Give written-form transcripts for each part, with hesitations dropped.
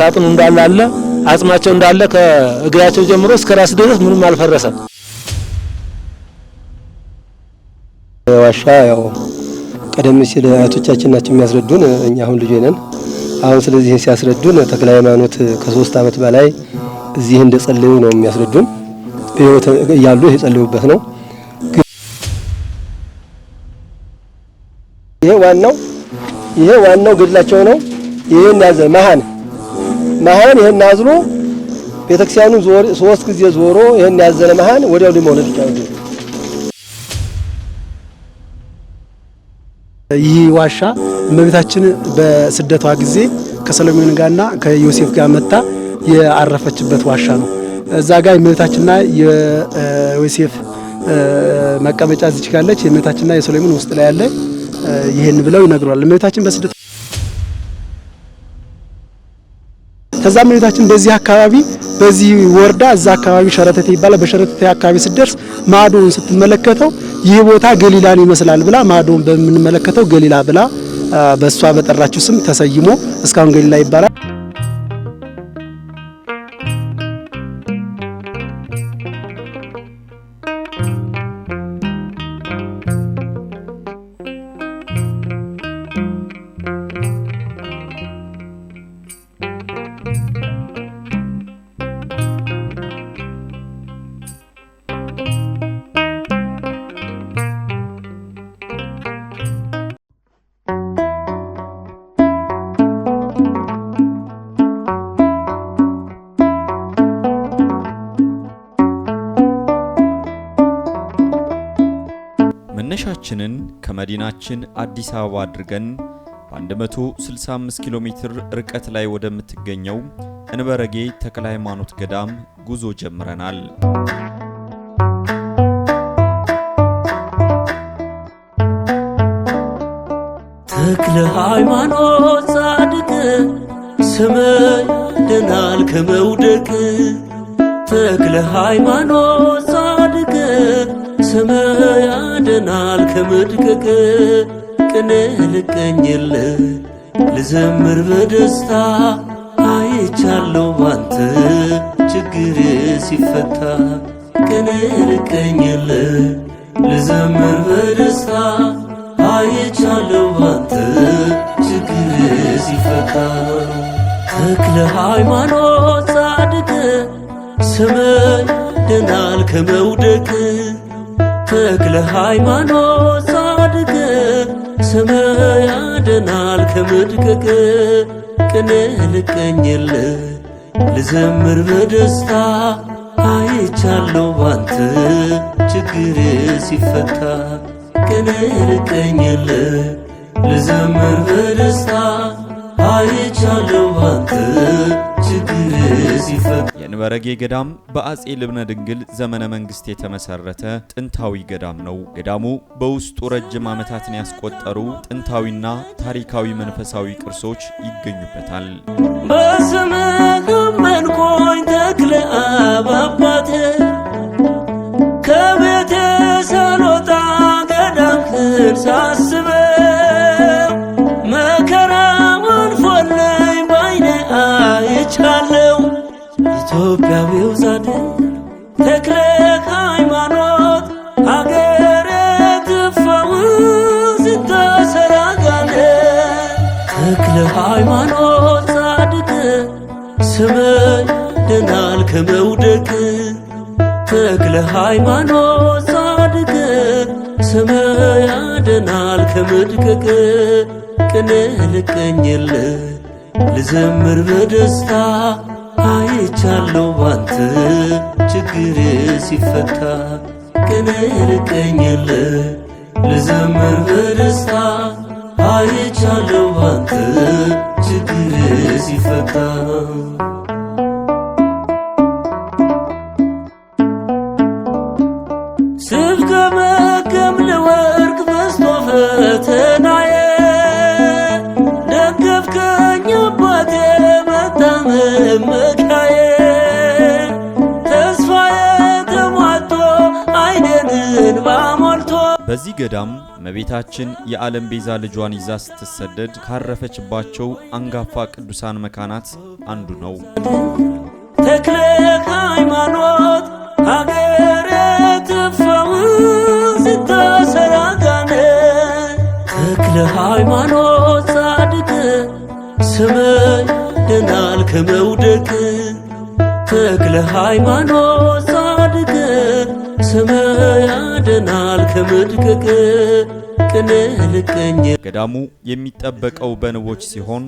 ሳጥኑ እንዳለ አጽማቸው እንዳለ ከእግራቸው ጀምሮ እስከ ራስ ድረስ ምንም አልፈረሰም። ዋሻ ያው ቀደም ሲል አያቶቻችን ናቸው የሚያስረዱን፣ እኛ አሁን ልጅ ነን። አሁን ስለዚህ ሲያስረዱን ተክለ ሃይማኖት ከ3 ዓመት በላይ እዚህ እንደጸለዩ ነው የሚያስረዱን። ያሉ የጸለዩበት ነው። ይሄ ዋናው ገድላቸው ነው። ይሄን ያዘ መሃን ይሄን አዝሎ ቤተክርስቲያኑ 3 ጊዜ ዞሮ ይሄን ያዘለ መሃን ወዲያው ሊሞለድ ይችላል። ይህ ዋሻ እመቤታችን በስደቷ ጊዜ ከሰሎሞን ጋርና ከዮሴፍ ጋር መጣ ያረፈችበት ዋሻ ነው። እዛ ጋር እመቤታችንና የዮሴፍ መቀመጫ እዚች ጋለች። የእመቤታችንና የሰሎሞን ውስጥ ላይ ያለ ይሄን ብለው ይነግሯል። እመቤታችን በስደት ከዛ እመቤታችን በዚህ አካባቢ በዚህ ወርዳ እዛ አካባቢ ሸረተቴ ይባላል። በሸረተቴ አካባቢ ስትደርስ ማዶን ስትመለከተው ይህ ቦታ ገሊላን ይመስላል ብላ ማዶን በምንመለከተው ገሊላ ብላ በሷ በጠራችው ስም ተሰይሞ እስካሁን ገሊላ ይባላል። መነሻችንን ከመዲናችን አዲስ አበባ አድርገን በ165 ኪሎ ሜትር ርቀት ላይ ወደምትገኘው እንበረጌ ተክለ ሃይማኖት ገዳም ጉዞ ጀምረናል። ተክለ ሃይማኖት ጻድቅ ስምህ ያድናል ከመውደቅ። ተክለ ሃይማኖት ጻድቅ ስምህ ያድናል ከመድቀቅ። ቅኔ ልቀኝልህ ልዘምር በደስታ አይቻለሁ ባንተ ችግሬ ሲፈታ። ቅኔ ልቀኝልህ ልዘምር በደስታ አይቻለሁ ባንተ ችግሬ ሲፈታ። ተክለ ሃይማኖት ጻድቅ ስምህ ያድናል ከመውደቅ። ተክለ ሃይማኖት ጻድቅ ስምህ ያድናል ከመድቀቅ። ቅኔ ልቀኝልህ ልዘምር በደስታ አይቻለሁ ባንተ ችግሬ ሲፈታ። ቅኔ ልቀኝልህ ልዘምር በደስታ አይቻለሁ ባንተ ችግሬ ሲፈታ። የእንበረጌ ገዳም በአጼ ልብነ ድንግል ዘመነ መንግስት የተመሰረተ ጥንታዊ ገዳም ነው። ገዳሙ በውስጡ ረጅም ዓመታትን ያስቆጠሩ ጥንታዊና ታሪካዊ መንፈሳዊ ቅርሶች ይገኙበታል። በስምህ አመንኩኝ ተክለ አብ አባቴ ከቤቴ ሳልወጣ ገዳምህን ሳስበው መከራውን አልፎልኝ ባይኔ አይቻለሁ። ኢትዮጵያዊው ጻድቅ ተክለ ሃይማኖት አገሬ ትፈውስ ተሰራጋለ። ተክለ ሃይማኖት ጻድቅ ስምህ ያድናል ከመውደቅ። ተክለ ሃይማኖት ጻድቅ ስምህ ያድናል ከመድቀቅ። ቅኔ ልቀኝልህ ልዘምር በደስታ አይቻለሁ ባንተ ችግሬ ሲፈታ። ቅኔ ልቀኝልህ ልዘምር በደስታ አይቻለሁ ባንተ ችግሬ ሲፈታ። ስፍገመገም ለወርቅ በዝቶ ፈተናዬ ደገፍከኝ አባቴ መታመን መካዬ። ተስፋዬ ተሟጦ ዓይኔን እንባ ሞልቶ። በዚህ ገዳም እመቤታችን የዓለም ቤዛ ልጇን ይዛ ስትሰደድ ካረፈችባቸው አንጋፋ ቅዱሳን መካናት አንዱ ነው። ተክለ ሃይማኖት ሀገረ ትፈውስ ስታሰራጋነ ተክለ ሃይማኖት ጻድቅ ስመ ያድናል ከመውደቅ ተክለ ሃይማኖት ጻድቅ ስመ ያድናል ከመድቀቅ ቅኔ ልቀኝ። ገዳሙ የሚጠበቀው በንቦች ሲሆን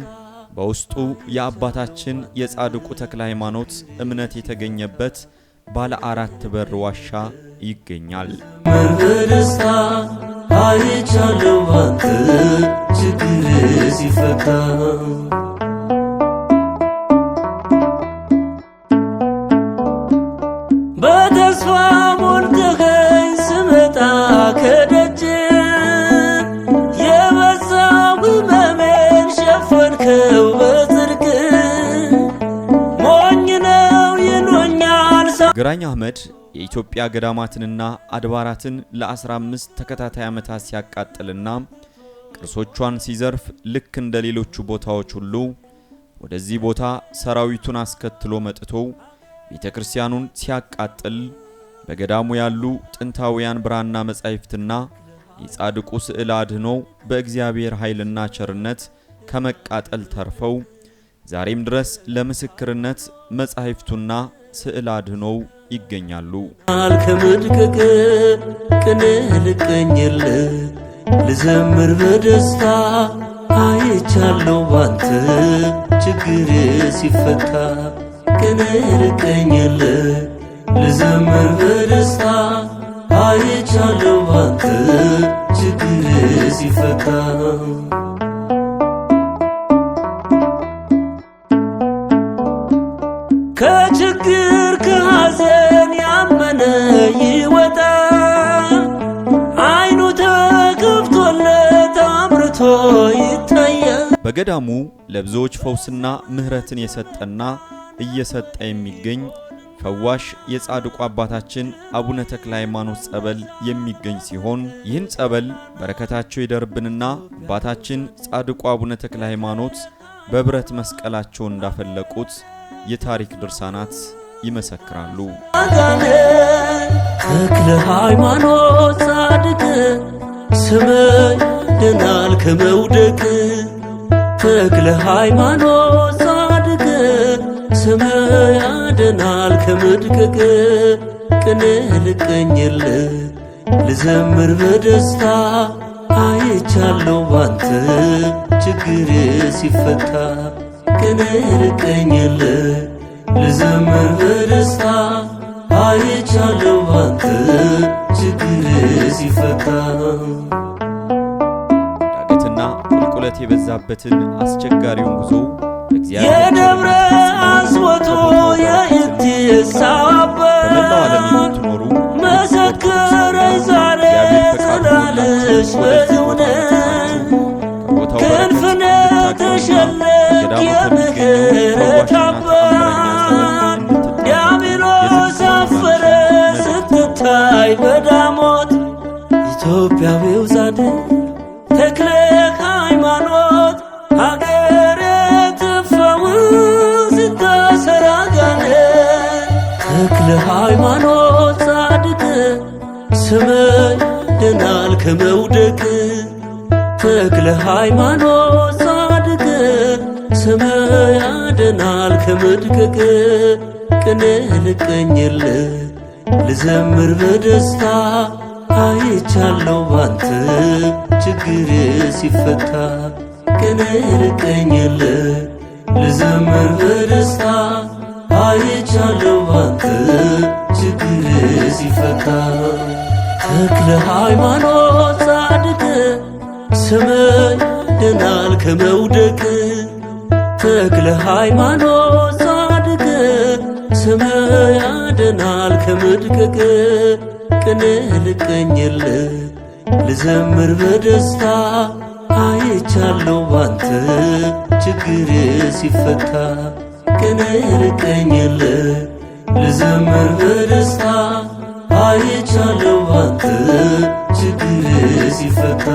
በውስጡ የአባታችን የጻድቁ ተክለ ሃይማኖት እምነት የተገኘበት ባለ 4 በር ዋሻ ይገኛል። በደስታ አይቻለው ባንተ ችግር ሲፈታ በተስፋ ሞልተኸኝ ስመጣ ከደጅ የበዛው ሕመሜን ሸፈንከው በጽድቅ ሞኝ ነው ይሉኛል። ግራኝ አህመድ የኢትዮጵያ ገዳማትንና አድባራትን ለ15 ተከታታይ ዓመታት ሲያቃጥልና ቅርሶቿን ሲዘርፍ ልክ እንደ ሌሎቹ ቦታዎች ሁሉ ወደዚህ ቦታ ሰራዊቱን አስከትሎ መጥቶ ቤተክርስቲያኑን ሲያቃጥል በገዳሙ ያሉ ጥንታውያን ብራና መጻሕፍትና የጻድቁ ስዕል አድኖ በእግዚአብሔር ኃይልና ቸርነት ከመቃጠል ተርፈው ዛሬም ድረስ ለምስክርነት መጻሕፍቱና ስዕል አድኖው ይገኛሉ። አልከመድቀቅ ቅኔ ልቀኝል ልዘምር በደስታ አይቻለው ባንተ ችግር ሲፈታ ቅኔ ልቀኝል ልዘምር በደስታ አይቻለው ባንተ ችግር ሲፈታ ከችግር ከሐዘን ያመነ ይወጣ አይኑ ተከፍቶለት አምርቶ ይታያል። በገዳሙ ለብዙዎች ፈውስና ምሕረትን የሰጠና እየሰጠ የሚገኝ ፈዋሽ የጻድቁ አባታችን አቡነ ተክለ ሃይማኖት ጸበል የሚገኝ ሲሆን ይህን ጸበል በረከታቸው ይደርብንና አባታችን ጻድቁ አቡነ ተክለ ሃይማኖት በብረት መስቀላቸው እንዳፈለቁት የታሪክ ድርሳናት ይመሰክራሉ። ተክለ ሃይማኖት ጻድቅ ስመ ያድናል ከመውደቅ ተክለ ሃይማኖት ጻድቅ ስመ ያድናል ከመድቀቅ ቅኔ ልቀኝል ልዘምር በደስታ አይቻለው ባንተ ችግር ሲፈታ ቅኔ ልቀኝል ልዘምር በደስታ አይቻለው ባንተ ችግር ሲፈታ ዳገትና ቁልቁለት የበዛበትን አስቸጋሪውን ጉዞ የደብረ አስወቶ የኢትሳበ በመላው ዓለም የምትኖሩ መሰከረኝ ዛሬ ስላለሽ በእውነት ክንፍነ ተሸለምክ የምህረት አባት ዲያብሎስ አፈረ ስትታይ በዳሞት ኢትዮጵያዊው ጻድቅ ተክለ ሃይማኖት ሀገረ ትፈውስ ስታሰራጋነ ተክለ ሃይማኖት ጻድቅ ስመ ያድናል ከመውደቅ ተክለ ሃይማኖት ጻድቅ ስመ ያድናል ከመድቀቅ ቅኔ ልቀኝል ልዘምር በደስታ አይቻለው ባንተ ችግር ሲፈታ ቅኔ ልቀኝል ልዘምር በደስታ አይቻለው ባንተ ችግር ሲፈታ ተክለ ሃይማኖት ጻድቅ ስመ ያድናል ከመውደቅ ተክለ ሃይማኖት ጻድቅ ስመ ያድናል ከመድቀቅ ቅኔ ልቀኝል ልዘምር በደስታ አይቻለው ባንተ ችግር ሲፈታ ቅኔ ልቀኝል ልዘምር በደስታ አይቻለው ባንተ ችግር ሲፈታ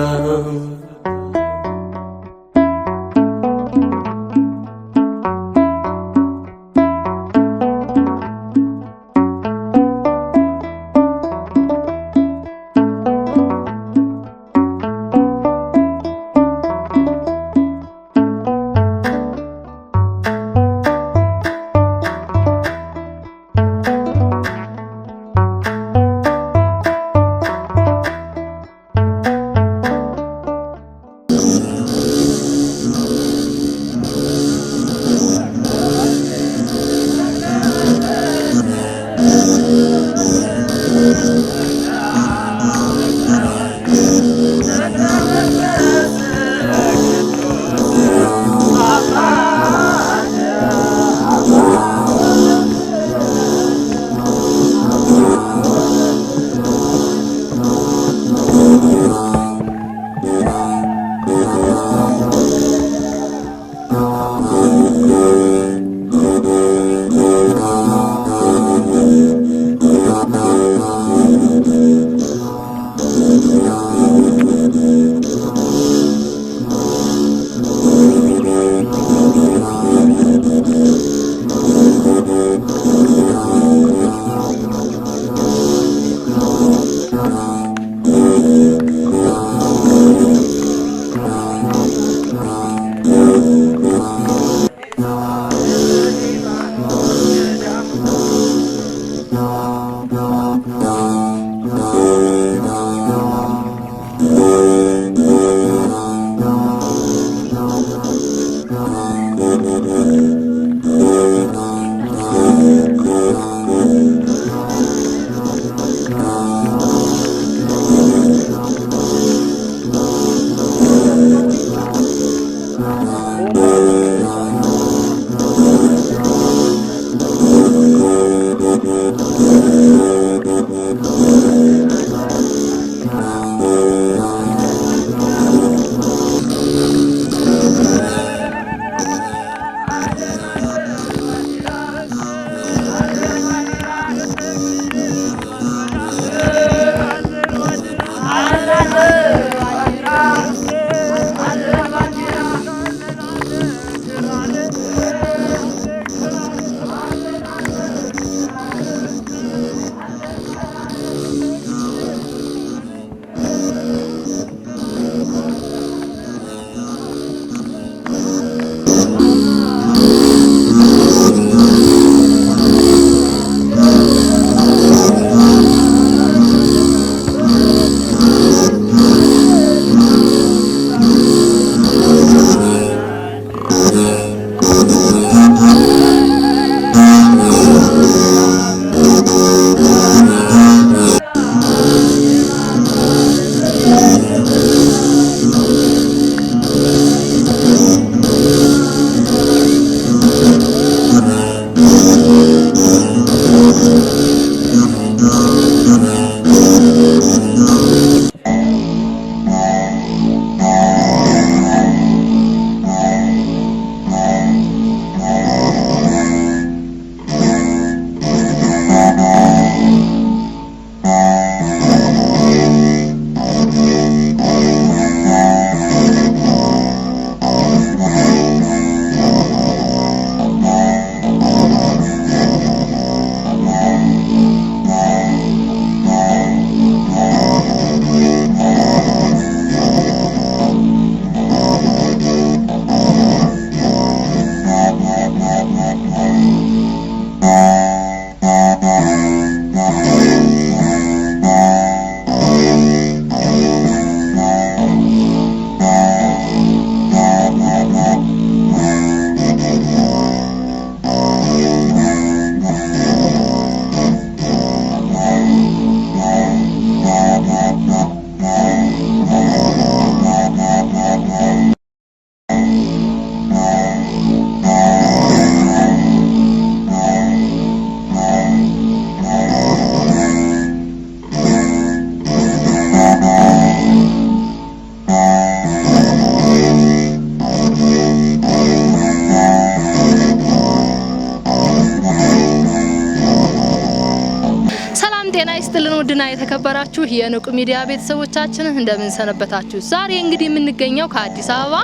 ይስጥልን ውድና የተከበራችሁ የንቁ ሚዲያ ቤተሰቦቻችን እንደምን ሰነበታችሁ? ዛሬ እንግዲህ የምንገኘው ከአዲስ አበባ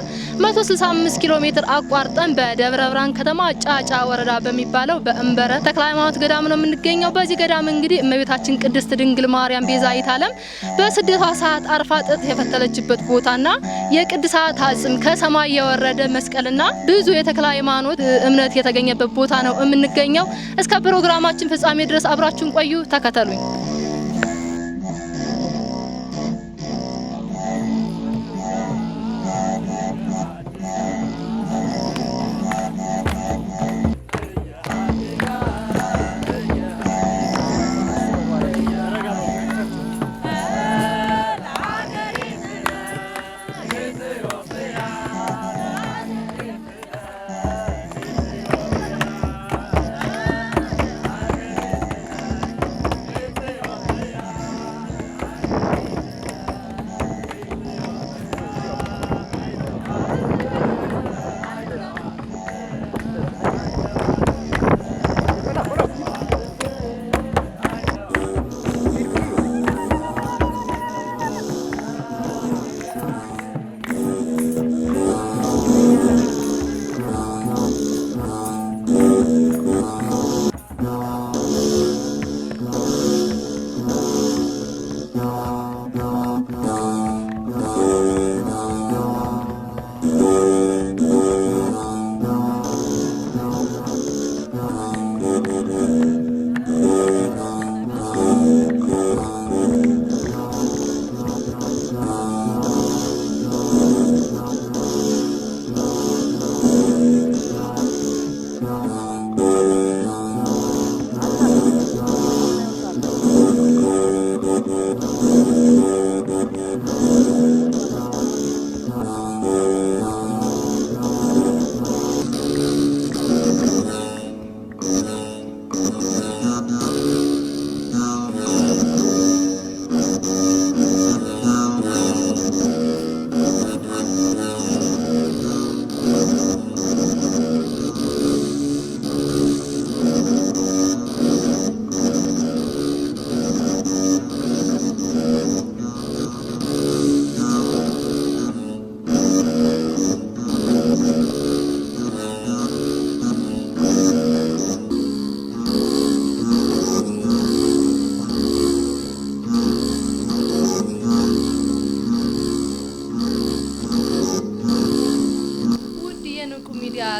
165 ኪሎ ሜትር አቋርጠን በደብረ ብርሃን ከተማ ጫጫ ወረዳ በሚባለው በእንበረ ተክለ ሃይማኖት ገዳም ነው የምንገኘው። በዚህ ገዳም እንግዲህ እመቤታችን ቅድስት ድንግል ማርያም ቤዛዊተ ዓለም በስደቷ ሰዓት አርፋ ጥጥ የፈተለችበት ቦታና የቅድሳት አጽም ከሰማይ የወረደ መስቀልና ብዙ የተክለ ሃይማኖት እምነት የተገኘበት ቦታ ነው የምንገኘው። እስከ ፕሮግራማችን ፍጻሜ ድረስ አብራችሁን ቆዩ፣ ተከተሉኝ።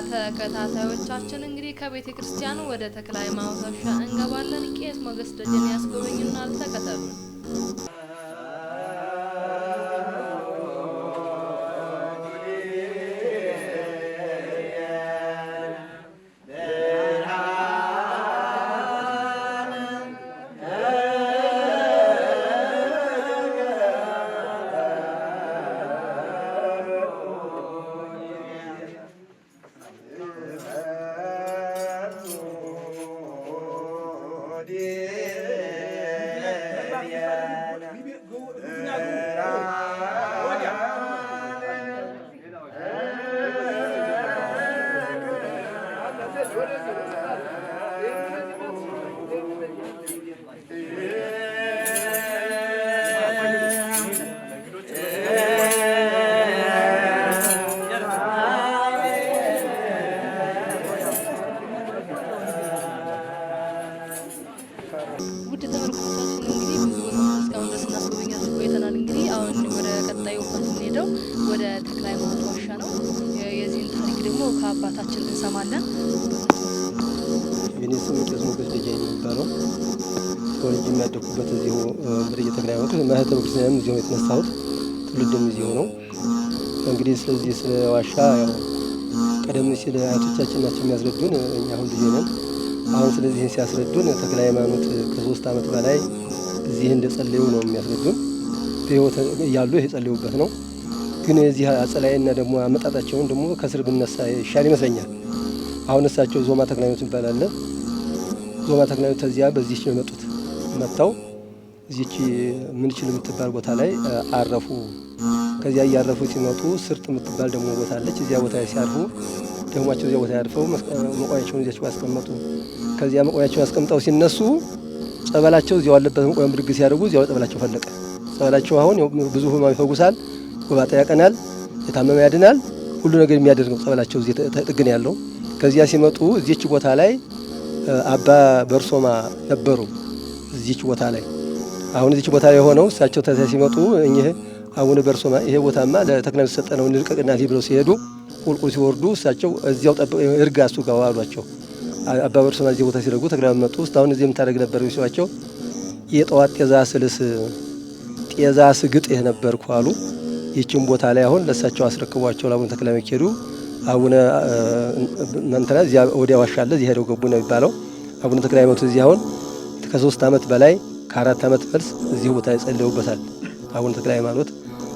ተከታታዮቻችን እንግዲህ ከቤተ ክርስቲያኑ ወደ ተክለ ሃይማኖት ዋሻ እንገባለን። ቄስ ሞገስ ደጀን ያስጎበኙናል። ተከተሉን። ውድ ተመልካቾቻችን እንግዲህ እስካሁን ድረስ እናስጎበኛችሁ ቆይተናል። እንግዲህ አሁን ወደ ቀጣዩ የምንሄደው ወደ ተክለ ሃይማኖት ዋሻ ነው። የዚህን ታሪክ ደግሞ ከአባታችን እንሰማለን። የኔ ስም ቄስ ሞገስ ደጀን የሚባለው ተወልጄ የሚያደኩበት እዚሁ ወደ ተክለ ሃይማኖት ማህተመ ክርስቲያንም እዚሁ የተነሳሁት ትውልድም እዚሁ ነው። እንግዲህ ስለዚህ ስለ ዋሻ ያው ቀደም ሲል አያቶቻችን ናቸው የሚያስረዱን፣ እኛ አሁን ልጅ ነን። አሁን ስለዚህ ሲያስረዱን ተክለ ሃይማኖት ከ3 ዓመት በላይ እዚህ እንደጸለዩ ነው የሚያስረዱን። በህይወት እያሉ የጸለዩበት ነው። ግን የዚህ አጸላይና ደግሞ አመጣጣቸውን ደግሞ ከስር ብነሳ ይሻል ይመስለኛል። አሁን እሳቸው ዞማ ተክለ ሃይማኖት ይባላል። ዞማ ተክለ ሃይማኖት ተዚያ በዚህ ነው የመጡት። መጣው እዚች ምንችል የምትባል ቦታ ላይ አረፉ። ከዚያ እያረፉ ሲመጡ ስርጥ የምትባል ደግሞ ቦታ አለች። እዚያ ቦታ ሲያርፉ ደሞአቸው እዚያ ቦታ ያርፈው መቆያቸውን እዚያቸው አስቀመጡ። ከዚያ መቆያቸውን አስቀምጠው ሲነሱ ጸበላቸው እዚያው አለበት ቆም ብድግ ሲያደርጉ እዚያው ጸበላቸው ፈለቀ። ጸበላቸው አሁን ብዙ ህማም ይፈውሳል፣ ጎባጣ ያቀናል፣ የታመመ ያድናል፣ ሁሉ ነገር የሚያደርገው ጸበላቸው እዚህ ጥግን ያለው። ከዚያ ሲመጡ እዚች ቦታ ላይ አባ በርሶማ ነበሩ። እዚች ቦታ ላይ አሁን እዚች ቦታ ላይ ሆነው እሳቸው ተዚያ ሲመጡ እኚህ አቡነ በርሶማ ይሄ ቦታማ ለተክለ ሰጠነው እንልቀቅና ብለው ሲሄዱ ቁልቁል ሲወርዱ እሳቸው እዚያው ጠብቀው እርጋሱ ጋር ዋሏቸው። አባ በርሶማ እዚህ ቦታ ሲረጉ ተክለ መጡ። ውስጥ አሁን እዚህ የምታደርግ ነበር ሲሏቸው የጠዋት ጤዛ ስልስ ጤዛ ስግጥ ነበርኩ አሉ። ይህችን ቦታ ላይ አሁን ለእሳቸው አስረክቧቸው ለአቡነ ተክለ ሄዱ። አቡነ እንትና እዚያ ወዲያ ዋሻለ እዚህ ሄደው ገቡ ነው የሚባለው። አቡነ ተክለ ሃይማኖት እዚህ አሁን ከ3 ዓመት በላይ ከ4 ዓመት መልስ እዚህ ቦታ ጸልየውበታል። አቡነ ተክለ ሃይማኖት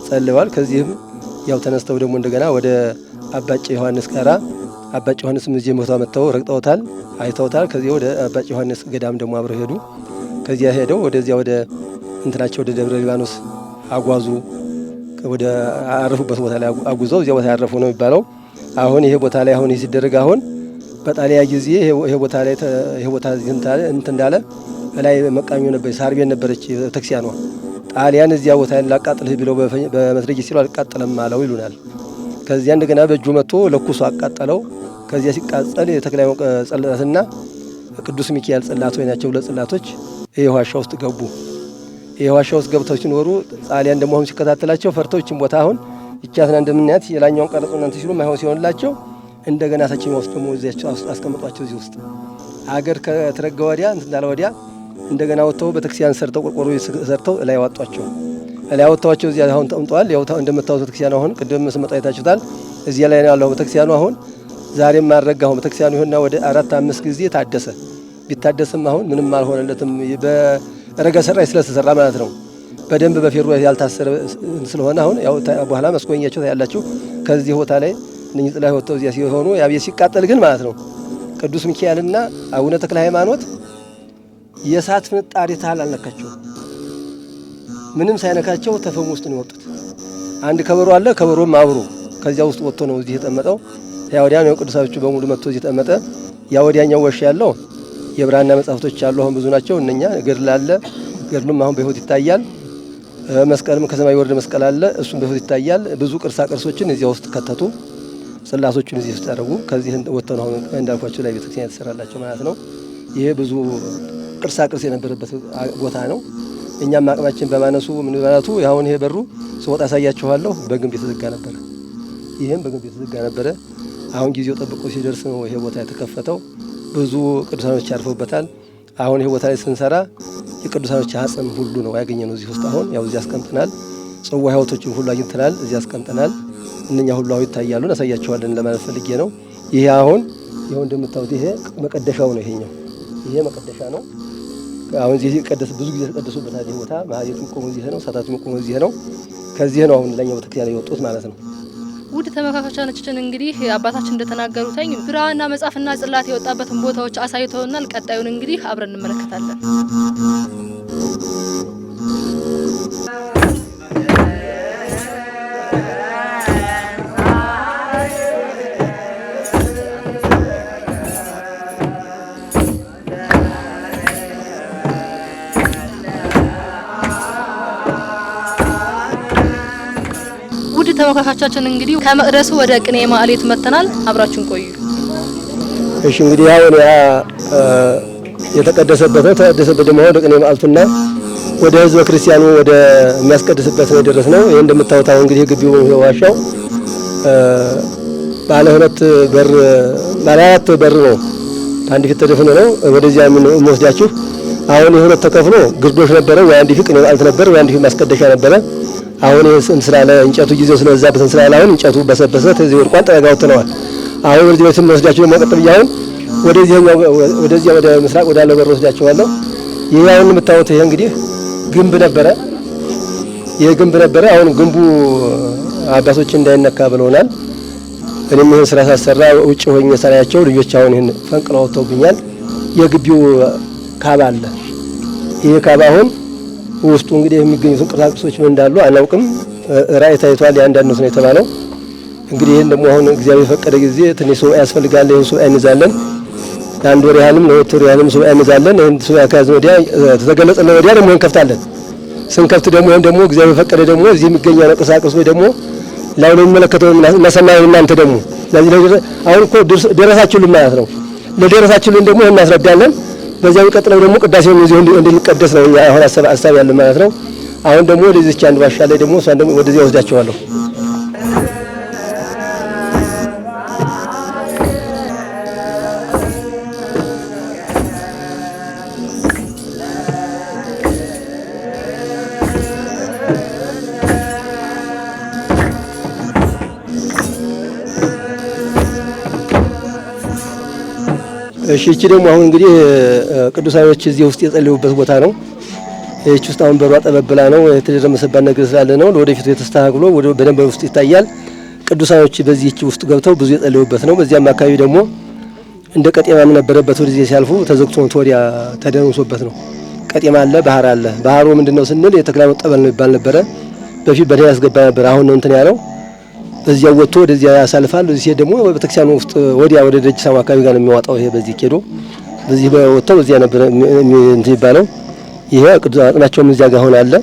ጸልየዋል። ከዚህም ያው ተነስተው ደግሞ እንደገና ወደ አባጭ ዮሐንስ ጋራ አባጭ ዮሐንስም እዚህ ቦታ መጥተው ረግጠውታል፣ አይተውታል። ከዚህ ወደ አባጭ ዮሐንስ ገዳም ደግሞ አብረው ሄዱ። ከዚያ ሄደው ወደዚያ ወደ እንትናቸው ወደ ደብረ ሊባኖስ አጓዙ። ወደ አረፉበት ቦታ ላይ አጉዘው እዚያ ቦታ ያረፉ ነው የሚባለው። አሁን ይሄ ቦታ ላይ አሁን ሲደረግ አሁን በጣሊያ ጊዜ ይሄ ቦታ ላይ ይሄ ቦታ እንትን እንዳለ ላይ መቃኙ ነበር፣ ሳር ቤት ነበረች ቤተክርስቲያኗ። ጣሊያን እዚያ ቦታ ላቃጥልህ ብለው በመትረጊስ ሲሉ አልቃጠለም አለው ይሉናል። ከዚያ እንደገና በእጁ መጥቶ ለኩሶ አቃጠለው። ከዚያ ሲቃጠል የተክለ ሃይማኖት ጽላትና ቅዱስ ሚካኤል ጽላት ወይ ናቸው ለጽላቶች ይሄ ዋሻ ውስጥ ገቡ። ይሄ ዋሻ ውስጥ ገብተው ሲኖሩ ጣሊያን ደግሞ አሁን ሲከታተላቸው ፈርተውችን ቦታ አሁን ይቻትና እንደምናያት የላኛውን ቀረጹ እናንተ ሲሉ ማይሆን ሲሆንላቸው እንደገና ታችኛው ውስጥ ደግሞ እዚያቸው አስቀምጧቸው። እዚህ ውስጥ አገር ከተረጋ ወዲያ እንዳለ ወዲያ እንደገና ወጥተው ቤተክርስቲያን ሰርተው ቆርቆሮ ሰርተው ላይ ያወጧቸው። ላይ ያወጣቸው እዚያ አሁን ተቀምጠዋል። ያው እንደምታውቁት ቤተክርስቲያኑ አሁን ቅድም ስመጣ አይታችሁታል። እዚያ ላይ ነው ያለው ቤተክርስቲያኑ። አሁን ዛሬም ማረጋው ቤተክርስቲያኑ ይሆንና ወደ 4-5 ጊዜ ታደሰ። ቢታደስም አሁን ምንም አልሆነለትም። በረጋ ሰራይ ስለተሰራ ማለት ነው። በደንብ በፌሮ ያልታሰረ ስለሆነ አሁን ያው በኋላ መስኮኛቸው ያላችሁ ከዚህ ቦታ ላይ እነኚህ ጥላ ወጥተው እዚያ ሲሆኑ ያቤት ሲቃጠል ግን ማለት ነው ቅዱስ ሚካኤልና አቡነ ተክለ ሃይማኖት የእሳት ፍንጣሪ ታህል አልነካቸው። ምንም ሳይነካቸው ተፈሙ ውስጥ ነው የወጡት። አንድ ከበሮ አለ፣ ከበሮም አብሮ ከዚያ ውስጥ ወጥቶ ነው እዚህ የተቀመጠው። ያ ወዲያ ነው ቅዱሳኖቹ በሙሉ መጥቶ እዚህ ተቀመጠ። ያ ወዲያኛው ወሽ ያለው የብራና መጻሕፍቶች አሉ፣ አሁን ብዙ ናቸው። እነኛ ገድል አለ፣ ገድሉም አሁን በህይወት ይታያል። መስቀልም ከሰማይ ወርደ መስቀል አለ፣ እሱም በህይወት ይታያል። ብዙ ቅርሳ ቅርሶችን እዚያ ውስጥ ከተቱ፣ ጽላቶቹን እዚህ ውስጥ ያደረጉ። ከዚህ ወጥተው ነው አሁን እንዳልኳቸው ላይ ቤተክርስቲያን የተሰራላቸው ማለት ነው። ይሄ ብዙ ቅርሳ ቅርስ የነበረበት ቦታ ነው። እኛም አቅማችን በማነሱ ምን በማለቱ አሁን ይሄ በሩ ስወጣ ያሳያችኋለሁ በግንብ የተዘጋ ነበር። ይሄም በግንብ የተዘጋ ነበረ። አሁን ጊዜው ጠብቆ ሲደርስ ነው ይሄ ቦታ የተከፈተው። ብዙ ቅዱሳኖች ያርፈውበታል። አሁን ይሄ ቦታ ላይ ስንሰራ የቅዱሳኖች አጽም ሁሉ ነው ያገኘነው እዚህ ውስጥ። አሁን ያው እዚህ አስቀምጠናል። ጽዋ ሕይወቶችን ሁሉ አግኝተናል፣ እዚህ አስቀምጠናል። እነኛ ሁሉ አሁን ይታያሉ፣ እናሳያችኋለን ለማለት ፈልጌ ነው። ይሄ አሁን ይሄው እንደምታዩት ይሄ መቀደሻው ነው። ይሄኛው ይሄ መቀደሻ ነው። አሁን እዚህ ሲቀደስ ብዙ ጊዜ ተቀደሱበታል። ይሄ ቦታ ማህሌቱ ቆሞ እዚህ ነው፣ ሰዓታቱ ቆሞ እዚህ ነው። ከዚህ ነው አሁን ለኛው ቤተክርስቲያን የወጡት ማለት ነው። ውድ ተመልካቾቻችን እንግዲህ አባታችን እንደተናገሩትኝ ብራና መጻፍና ጽላት የወጣበትን ቦታዎች አሳይተውናል። ቀጣዩን እንግዲህ አብረን እንመለከታለን። ተመልካቾቻችን እንግዲህ ከመቅደሱ ወደ ቅኔ ማህሌት መተናል። አብራችሁን ቆዩ። እሺ እንግዲህ አሁን ያ የተቀደሰበት ነው። ተቀደሰበት ደግሞ ወደ ቅኔ ማህሌቱና ወደ ህዝበ ክርስቲያኑ ወደ የሚያስቀድስበት ነው የደረስነው። ይሄ እንደምታዩት አሁን እንግዲህ ግቢው ዋሻው ባለ 2 በር ባለ 4 በር ነው። አንድ ፊት ተደፍኖ ነው ወደዚያ የምንወስዳችሁ። አሁን የሁለት ተከፍሎ ግርዶሽ ነበረ፣ ወይ አንድ ፊት ቅኔ ማህሌት ነበረ፣ ወይ አንድ ፊት ማስቀደሻ ነበረ። አሁን ይሄን ስላለ እንጨቱ ጊዜው ስለዛበት ስላለ አሁን እንጨቱ በሰበሰ ተዚህ ወርቋን ተጋውተነዋል። አሁን ወደዚህ ቤት መስዳችሁ ደግሞ ቀጥብ ያው ወደዚህ ወደ ምስራቅ ወዳለው በር ወስዳችኋለሁ። ይሄ አሁን የምታዩት ይሄ እንግዲህ ግንብ ነበረ። ይሄ ግንብ ነበረ። አሁን ግንቡ አባቶች እንዳይነካ ብለውናል። እኔም ይሄን ስራ ሳሰራ ውጭ ሆኜ ሰራያቸው ልጆች አሁን ይሄን ፈንቅለው ወጥተውብኛል። የግቢው ካባ አለ። ይሄ ካባ አሁን ውስጡ እንግዲህ የሚገኙት ቅርሳቅርሶች ምን እንዳሉ አናውቅም። ራእይ ታይቷል። ያንዳንዱ ነው የተባለው። እንግዲህ ይሄን ደግሞ አሁን እግዚአብሔር ፈቀደ ጊዜ ትንሽ ሰው ያስፈልጋል። ይሄን ሰው እንይዛለን። አንድ ወር ያህልም ለሁለት ወር ያህልም ሱባኤ እንይዛለን። ይሄን ሱባኤ ከያዝን ወዲያ ተገለጸልን ወዲያ ደግሞ እንከፍታለን። ስንከፍት ደግሞ ይሄን ደግሞ እግዚአብሔር ፈቀደ ደግሞ እዚህ የሚገኘው ነቅሳቅስ ወይ ደግሞ ላይ ነው የሚመለከተው መሰማይ እናንተ ደግሞ ስለዚህ አሁን እኮ ደረሳችሁልን ማለት ነው። ለደረሳችሁልን ደግሞ ይሄን እናስረዳለን። በዚያው ቀጥለው ደግሞ ቅዳሴውን እዚህ እንድንቀደስ ነው አሁን ሐሳብ ያለ ማለት ነው። አሁን ደግሞ ወደዚህች አንድ ዋሻ ላይ ደግሞ እሷን ደግሞ ወደዚያ ወስዳቸዋለሁ። እሺ እቺ ደግሞ አሁን እንግዲህ ቅዱሳኖች እዚህ ውስጥ የጸለዩበት ቦታ ነው። እቺ ውስጥ አሁን በሯ ጠበብላ ነው የተደረመሰባት ነገር ስላለ ነው። ለወደፊቱ የተስተካክሎ በደንብ ውስጥ ይታያል። ቅዱሳኖች በዚህ ውስጥ ገብተው ብዙ የጸለዩበት ነው። በዚያም አካባቢ ደግሞ እንደ ቀጤማም ነበረበት ወደዚህ ሲያልፉ ተዘግቶ ወዲያ ተደረመሰበት ነው። ቀጤማ አለ፣ ባህር አለ። ባህሩ ምንድነው ስንል የተክለ ሃይማኖት ጠበል ነው ይባል ነበረ። በፊት በደህና ያስገባ ነበር። አሁን ነው እንትን ያለው በዚያ ወጥቶ ወደዚያ ያሳልፋል። እዚህ ደግሞ በቤተክርስቲያኑ ውስጥ ወዲያ ወደ ደጅ ሳሙ አካባቢ ጋር ነው የሚዋጣው። ይሄ በዚህ ሄዶ በዚህ ወጥተው በዚያ ነበር እንትን ይባለው። ይሄ ቅዱስ አጥናቸውም እዚያ ጋር ሆነ አለ።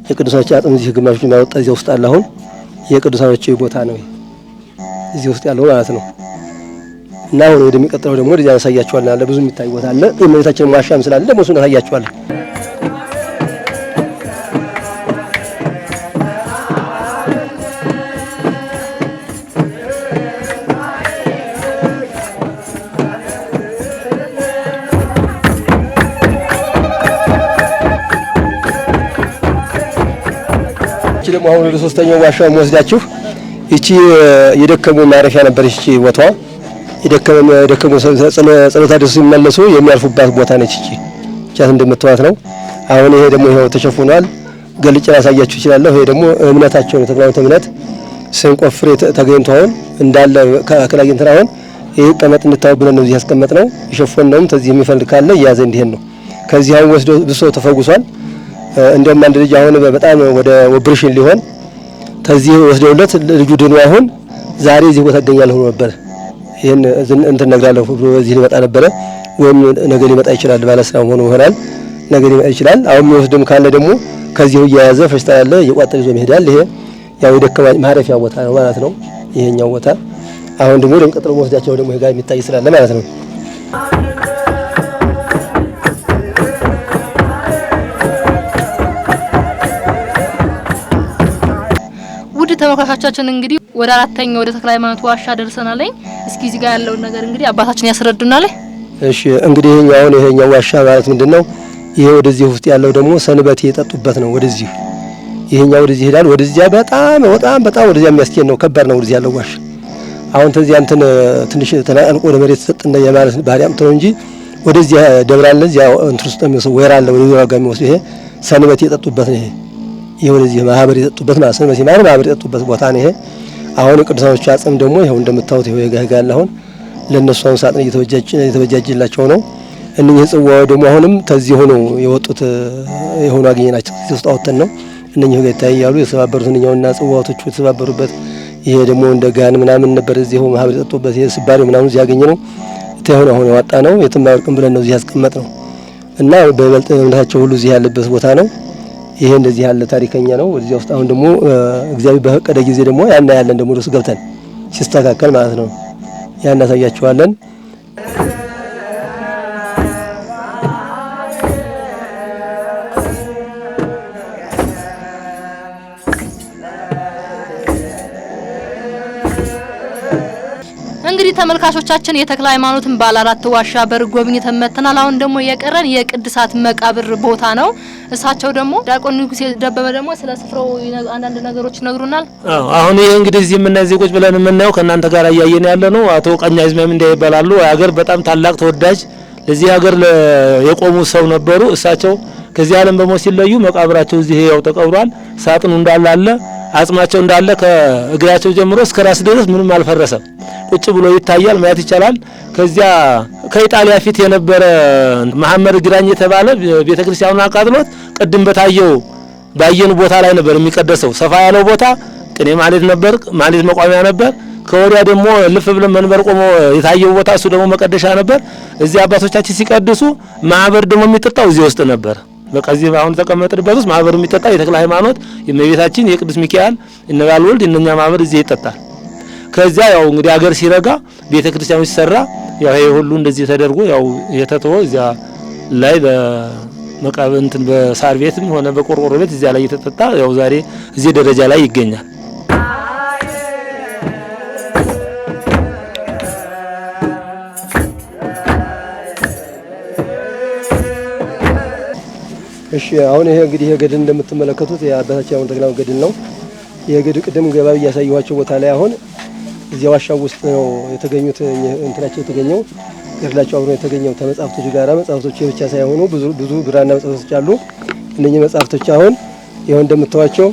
የቅዱሳኖች አጥም እዚህ ግማሹ የሚያወጣ እዚያ ውስጥ አለ። አሁን የቅዱሳኖች ቦታ ነው እዚህ ውስጥ ያለው ማለት ነው። እና አሁን ወደሚቀጥለው ደግሞ ወደዚያ ያሳያቸዋል አለ። ብዙ የሚታይ ቦታ አለ። የእመቤታችን ዋሻም ስላለ ደግሞ እሱን ያሳያቸዋል። ደግሞ አሁን ወደ ሶስተኛው ዋሻው ወስዳችሁ እቺ የደከሙ ማረፊያ ነበረች። እቺ ቦታዋ የደከሙ ጸሎታ ደስ ሲመለሱ የሚያርፉባት ቦታ ነች። እቺ ቻት እንደምትዋት ነው። አሁን ይሄ ደግሞ ይሄው ተሸፍኗል። ገልጬ ላሳያችሁ እችላለሁ። ይሄ ደግሞ እምነታቸው ነው። ተክለ ሃይማኖት እምነት ስንቆፍር ተገኝቷል እንዳለ ከላይ እንትን አሁን ይሄ ቀመጥ እንታው ብለን ነው እዚህ ያስቀመጥነው። የሸፈነውም ተዚህ የሚፈልግ ካለ ያዘ እንዲሄን ነው። ከዚህ አሁን ወስዶ ብሶ ተፈጉሷል። እንደውም አንድ ልጅ አሁን በጣም ወደ ኦፕሬሽን ሊሆን ተዚህ ወስደውለት ልጁ ድኖ አሁን ዛሬ እዚህ ቦታ እገኛለሁ ነበር። ይሄን እንትን ነግራለሁ ብሎ እዚህ ሊመጣ ነበር። ወይም ነገ ሊመጣ ይችላል ማለት ነው ሆኖ ይሆናል። ነገ ሊመጣ ይችላል። አሁን የሚወስድም ካለ ደግሞ ከዚሁ እያያዘ ፈሽታ ያለ የቋጠር ይዞ ይሄዳል። ይሄ ያው የደከማ ማረፊያ ቦታ ነው ማለት ነው። ይሄኛው ቦታ አሁን ደግሞ ለምቀጥለው ወስዳቸው ደግሞ ይሄ ጋር የሚታይ ስላለ ማለት ነው። ውድ ተመልካቾቻችን እንግዲህ ወደ አራተኛው ወደ ተክለ ሃይማኖት ዋሻ ደርሰናል። እስኪ እዚህ ጋር ያለውን ነገር እንግዲህ አባታችን ያስረዱናል። እሺ እንግዲህ ይሄኛው ዋሻ ማለት ምንድነው? ይሄ ወደዚህ ውስጥ ያለው ደግሞ ሰንበት የጠጡበት ነው። ወደዚህ ይሄኛው ወደዚህ ይሄዳል። ወደዚያ በጣም ወደዚያ የሚያስኬድ ነው። ከባድ ነው ወደዚህ ያለው ዋሻ። አሁን ተዚያ እንትን ትንሽ ተናንቆ ወደ መሬት ተሰጥና የማለት ባህሪያም ተው እንጂ ወደዚያ ደብራለ እዚያ እንትን ውስጥ የሚወስድ ወይራ አለ። ወደ ወይራ ጋር የሚወስድ ይሄ ሰንበት የጠጡበት ነው። ይሄ ወደዚህ ማህበር የጠጡበት ማለት ሰንበት ማለት ማህበር የጠጡበት ቦታ ነው። ይሄ አሁን ቅዱሳኖች አጽም ደግሞ ይሄው እንደምታዩት ይሄው የጋጋለ አሁን ለነሱ አሁን ሳጥን እየተበጃጀላቸው ነው። እነኚህ ጽዋው ደግሞ አሁንም ተዚህ ሆኖ የወጡት የሆኑ አገኘናቸው እዚህ ውስጥ አውጥተን ነው እነኚህ ጋር ይታያሉ። የሰባበሩት እነኛውና ጽዋዎቹ የተሰባበሩበት ይሄ ደግሞ እንደ ጋን ምናምን ነበር እዚሁ ማህበር የጠጡበት ይሄ ስባሪው ምናምን እዚህ ያገኘ ነው። ተሆነ አሁን ያወጣ ነው የትም አይወርቅም ብለን ነው እዚህ ያስቀመጥ ነው እና በበልጥ እምነታቸው ሁሉ እዚህ ያለበት ቦታ ነው። ይሄ እንደዚህ ያለ ታሪከኛ ነው። እዚህ ውስጥ አሁን ደግሞ እግዚአብሔር በፈቀደ ጊዜ ደግሞ ያና ያለን ደግሞ ወደሱ ገብተን ሲስተካከል ማለት ነው ያን እናሳያችኋለን። እንግዲህ ተመልካቾቻችን የተክለ ሃይማኖትን ባለ አራት ዋሻ በር ጎብኝተን መጥተናል። አሁን ደግሞ የቀረን የቅድሳት መቃብር ቦታ ነው። እሳቸው ደግሞ ዲያቆን ንጉሴ ደበበ ደግሞ ስለ ስፍራው አንዳንድ ነገሮች ይነግሩናል። አሁን ይሄ እንግዲህ እዚህ የምናዚህ ቁጭ ብለን የምናየው ከእናንተ ጋር እያየን ያለ ነው። አቶ ቀኛዝማም እንደ ይባላሉ። ሀገር በጣም ታላቅ ተወዳጅ ለዚህ ሀገር የቆሙ ሰው ነበሩ። እሳቸው ከዚህ ዓለም በሞት ሲለዩ መቃብራቸው እዚህ ያው ተቀብሯል። ሳጥኑ እንዳለ አለ። አጽማቸው እንዳለ ከእግራቸው ጀምሮ እስከ ራስ ድረስ ምንም አልፈረሰም። ቁጭ ብሎ ይታያል፣ ማየት ይቻላል። ከዚያ ከኢጣሊያ ፊት የነበረ መሐመድ ግራኝ የተባለ ቤተክርስቲያኑን አቃጥሎት ቅድም ባየኑ ቦታ ላይ ነበር የሚቀደሰው። ሰፋ ያለው ቦታ ቅኔ ማለት ነበር፣ ማለት መቋሚያ ነበር። ከወዲያ ደግሞ ልፍ ብለን መንበር ቆሞ የታየው ቦታ እሱ ደግሞ መቀደሻ ነበር። እዚህ አባቶቻችን ሲቀድሱ ማህበር ደግሞ የሚጠጣው እዚህ ውስጥ ነበር። በቃ እዚህ አሁን ተቀመጥንበት ውስጥ ማህበሩ የሚጠጣ የተክለ ሃይማኖት የእመቤታችን የቅዱስ ሚካኤል እነባል ወልድ እነኛ ማህበር እዚህ ይጠጣል። ከዚያ ያው እንግዲህ አገር ሲረጋ ቤተክርስቲያኑ ሲሰራ ያው ይሄ ሁሉ እንደዚህ ተደርጎ ያው የተተወ እዚያ ላይ በመቃብር እንትን በሳር ቤትም ሆነ በቆርቆሮ ቤት እዚያ ላይ የተጠጣ ያው ዛሬ እዚህ ደረጃ ላይ ይገኛል። እሺ አሁን ይሄ እንግዲህ የገድል እንደምትመለከቱት የአባታችን አሁን ተክለ ገድል ነው። የገድል ቅድም ገባ ያሳየኋቸው ቦታ ላይ አሁን እዚያ ዋሻው ውስጥ ነው የተገኙት እንትናቸው የተገኘው ገድላቸው አብሮ የተገኘው ተመጻፍቶች ጋራ መጻፍቶች ብቻ ሳይሆኑ ብዙ ብራና መጻፍቶች አሉ። እነኚህ መጻፍቶች አሁን ይሄው እንደምታዋቸው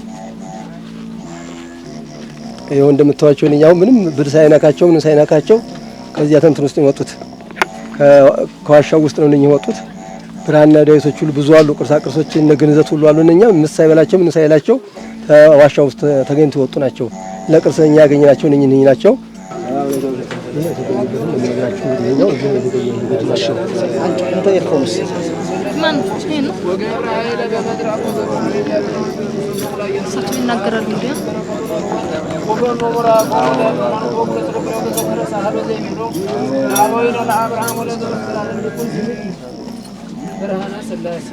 እኛው ምንም ብር ሳይናካቸው ምንም ሳይናካቸው ከዚያ ተንትን ውስጥ የወጡት ከዋሻው ውስጥ ነው እነኚህ የወጡት። ብራና ዳዊቶች ሁሉ ብዙ አሉ። ቅርሳ ቅርሶች እነ ግንዘት ሁሉ አሉ። እነኛ ምን ሳይበላቸው ምን ሳይላቸው ዋሻው ውስጥ ተገኝተው ወጡ ናቸው። ለቅርሰኛ ያገኘናቸው እነኚህ ናቸው። ብርሃነ ሥላሴ